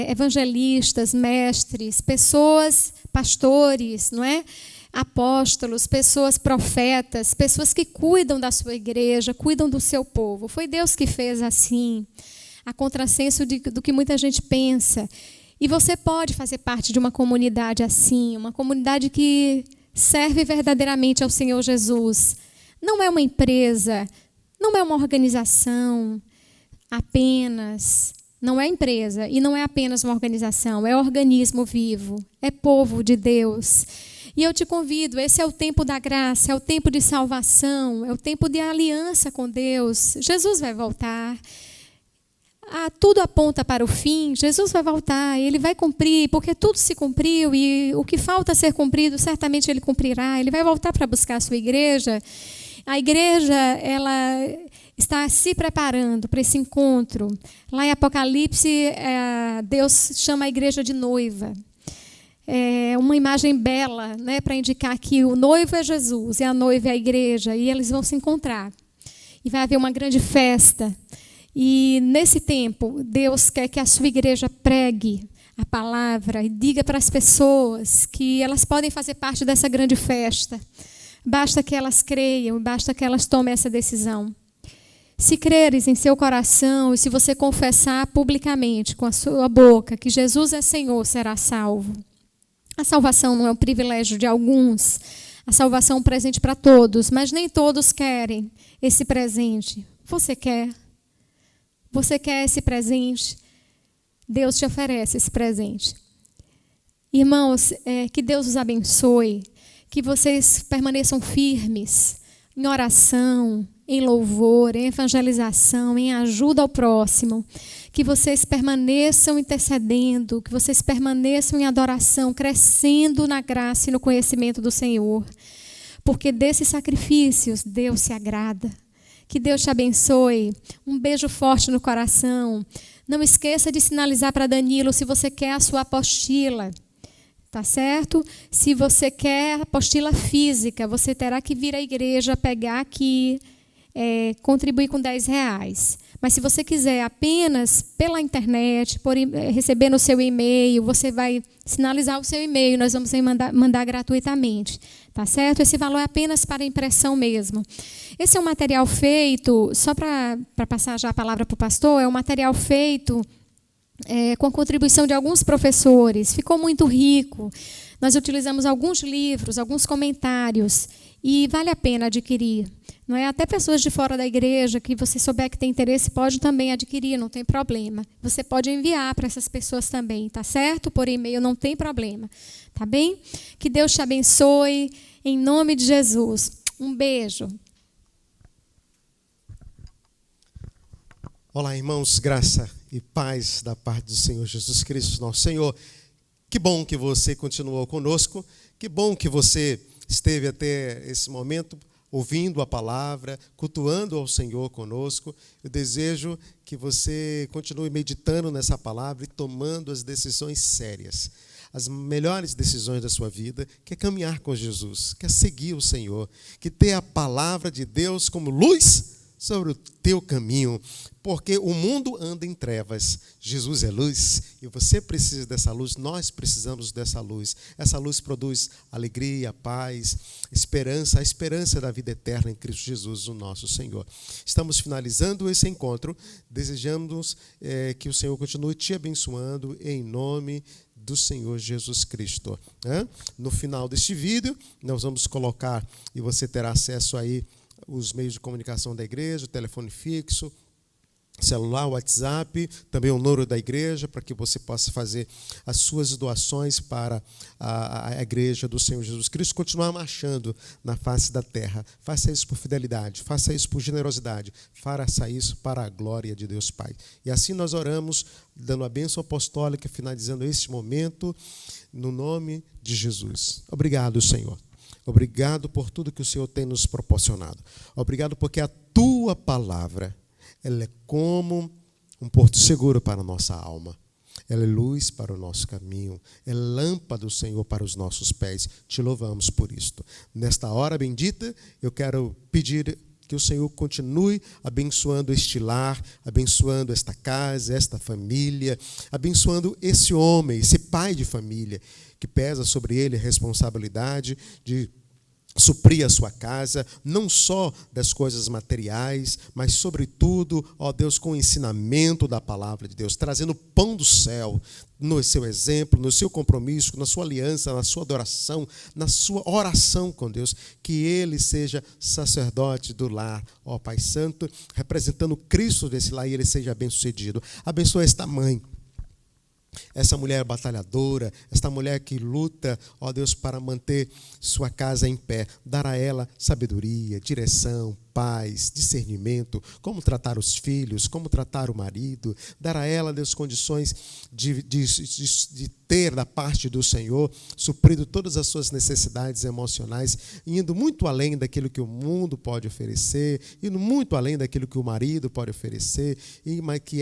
evangelistas, mestres, pessoas, pastores, não é? Apóstolos, pessoas profetas, pessoas que cuidam da sua igreja, cuidam do seu povo. Foi Deus que fez assim, a contrassenso do que muita gente pensa. E você pode fazer parte de uma comunidade assim, uma comunidade que serve verdadeiramente ao Senhor Jesus. Não é uma empresa, não é uma organização apenas, não é empresa e não é apenas uma organização, é organismo vivo, é povo de Deus. E eu te convido, esse é o tempo da graça, é o tempo de salvação, é o tempo de aliança com Deus. Jesus vai voltar. Tudo aponta para o fim, Jesus vai voltar, Ele vai cumprir, porque tudo se cumpriu e o que falta ser cumprido, certamente Ele cumprirá. Ele vai voltar para buscar a sua igreja. A igreja, ela está se preparando para esse encontro. Lá em Apocalipse, Deus chama a igreja de noiva. É uma imagem bela, né, para indicar que o noivo é Jesus e a noiva é a igreja, e eles vão se encontrar. E vai haver uma grande festa. E nesse tempo, Deus quer que a sua igreja pregue a palavra e diga para as pessoas que elas podem fazer parte dessa grande festa. Basta que elas creiam, basta que elas tomem essa decisão. Se creres em seu coração e se você confessar publicamente com a sua boca que Jesus é Senhor, será salvo. A salvação não é um privilégio de alguns. A salvação é um presente para todos, mas nem todos querem esse presente. Você quer? Você quer esse presente? Deus te oferece esse presente. Irmãos, que Deus os abençoe, que vocês permaneçam firmes em oração, em louvor, em evangelização, em ajuda ao próximo, que vocês permaneçam intercedendo, que vocês permaneçam em adoração, crescendo na graça e no conhecimento do Senhor, porque desses sacrifícios Deus se agrada. Que Deus te abençoe. Um beijo forte no coração. Não esqueça de sinalizar para Danilo se você quer a sua apostila. Tá certo? Se você quer a apostila física, você terá que vir à igreja, pegar aqui, contribuir com R$10. Mas se você quiser apenas pela internet, receber no seu e-mail, você vai sinalizar o seu e-mail, nós vamos mandar gratuitamente. Tá certo? Esse valor é apenas para impressão mesmo. Esse é um material feito, só para passar já a palavra para o pastor, é um material feito com a contribuição de alguns professores. Ficou muito rico. Nós utilizamos alguns livros, alguns comentários, e vale a pena adquirir. Não é? Até pessoas de fora da igreja, que você souber que tem interesse, pode também adquirir, não tem problema. Você pode enviar para essas pessoas também, tá certo? Por e-mail, não tem problema. Tá bem? Que Deus te abençoe, em nome de Jesus. Um beijo. Olá, irmãos, graça e paz da parte do Senhor Jesus Cristo, nosso Senhor. Que bom que você continuou conosco, que bom que você esteve até esse momento ouvindo a palavra, cultuando ao Senhor conosco. Eu desejo que você continue meditando nessa palavra e tomando as decisões sérias, as melhores decisões da sua vida, que é caminhar com Jesus, que é seguir o Senhor, que ter a palavra de Deus como luz sobre o teu caminho, porque o mundo anda em trevas, Jesus é luz, e você precisa dessa luz, nós precisamos dessa luz. Essa luz produz alegria, paz, esperança, a esperança da vida eterna em Cristo Jesus, o nosso Senhor. Estamos finalizando esse encontro, desejamos que o Senhor continue te abençoando, em nome do Senhor Jesus Cristo. No final deste vídeo, nós vamos colocar, e você terá acesso aí, os meios de comunicação da igreja, o telefone fixo, celular, WhatsApp, também o número da igreja, para que você possa fazer as suas doações para a igreja do Senhor Jesus Cristo, continuar marchando na face da terra. Faça isso por fidelidade, faça isso por generosidade, faça isso para a glória de Deus Pai. E assim nós oramos, dando a bênção apostólica, finalizando este momento, no nome de Jesus. Obrigado, Senhor. Obrigado por tudo que o Senhor tem nos proporcionado. Obrigado porque a tua palavra, ela é como um porto seguro para a nossa alma. Ela é luz para o nosso caminho. É lâmpada do Senhor para os nossos pés. Te louvamos por isto. Nesta hora bendita, eu quero pedir que o Senhor continue abençoando este lar, abençoando esta casa, esta família, abençoando esse homem, esse pai de família, que pesa sobre ele a responsabilidade de suprir a sua casa, não só das coisas materiais, mas, sobretudo, ó Deus, com o ensinamento da palavra de Deus, trazendo pão do céu, no seu exemplo, no seu compromisso, na sua aliança, na sua adoração, na sua oração com Deus, que ele seja sacerdote do lar, ó Pai Santo, representando Cristo desse lar, e ele seja bem-sucedido. Abençoa esta mãe, essa mulher batalhadora, esta mulher que luta, ó Deus, para manter sua casa em pé. Dar a ela sabedoria, direção, paz, discernimento, como tratar os filhos, como tratar o marido. Dar a ela, Deus, condições de ter da parte do Senhor, suprido todas as suas necessidades emocionais, indo muito além daquilo que o mundo pode oferecer, indo muito além daquilo que o marido pode oferecer,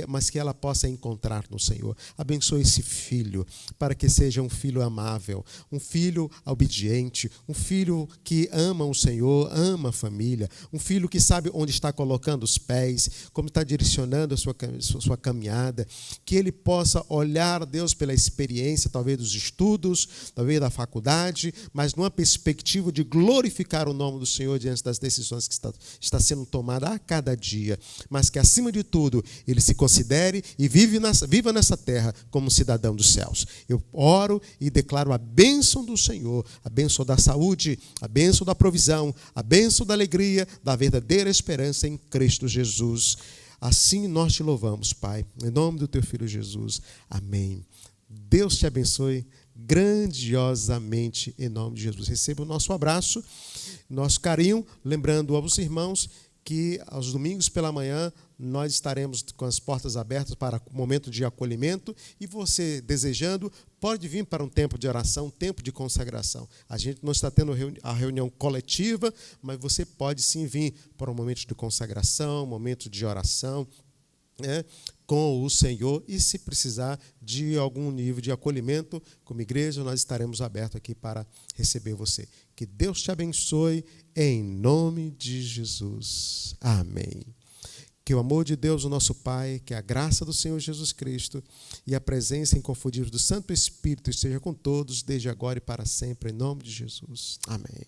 mas que ela possa encontrar no Senhor. Abençoe esse filho, para que seja um filho amável, um filho obediente, um filho que ama o Senhor, ama a família, um filho que sabe onde está colocando os pés, como está direcionando a sua caminhada, que ele possa olhar a Deus pela experiência, talvez dos estudos, talvez da faculdade, mas numa perspectiva de glorificar o nome do Senhor diante das decisões que está sendo tomada a cada dia, mas que, acima de tudo, ele se considere e viva nessa terra como cidadão dos céus. Eu oro e declaro a bênção do Senhor, a bênção da saúde, a bênção da provisão, a bênção da alegria, da verdadeira esperança em Cristo Jesus. Assim nós te louvamos, Pai, em nome do teu Filho Jesus. Amém. Deus te abençoe grandiosamente em nome de Jesus. Receba o nosso abraço, nosso carinho, lembrando aos irmãos que aos domingos pela manhã nós estaremos com as portas abertas para o momento de acolhimento, e você desejando pode vir para um tempo de oração, um tempo de consagração. A gente não está tendo a reunião coletiva, mas você pode sim vir para um momento de consagração, um momento de oração, né, com o Senhor, e se precisar de algum nível de acolhimento como igreja, nós estaremos abertos aqui para receber você. Que Deus te abençoe em nome de Jesus. Amém. Que o amor de Deus, o nosso Pai, que a graça do Senhor Jesus Cristo e a presença inconfundível do Santo Espírito esteja com todos, desde agora e para sempre, em nome de Jesus. Amém.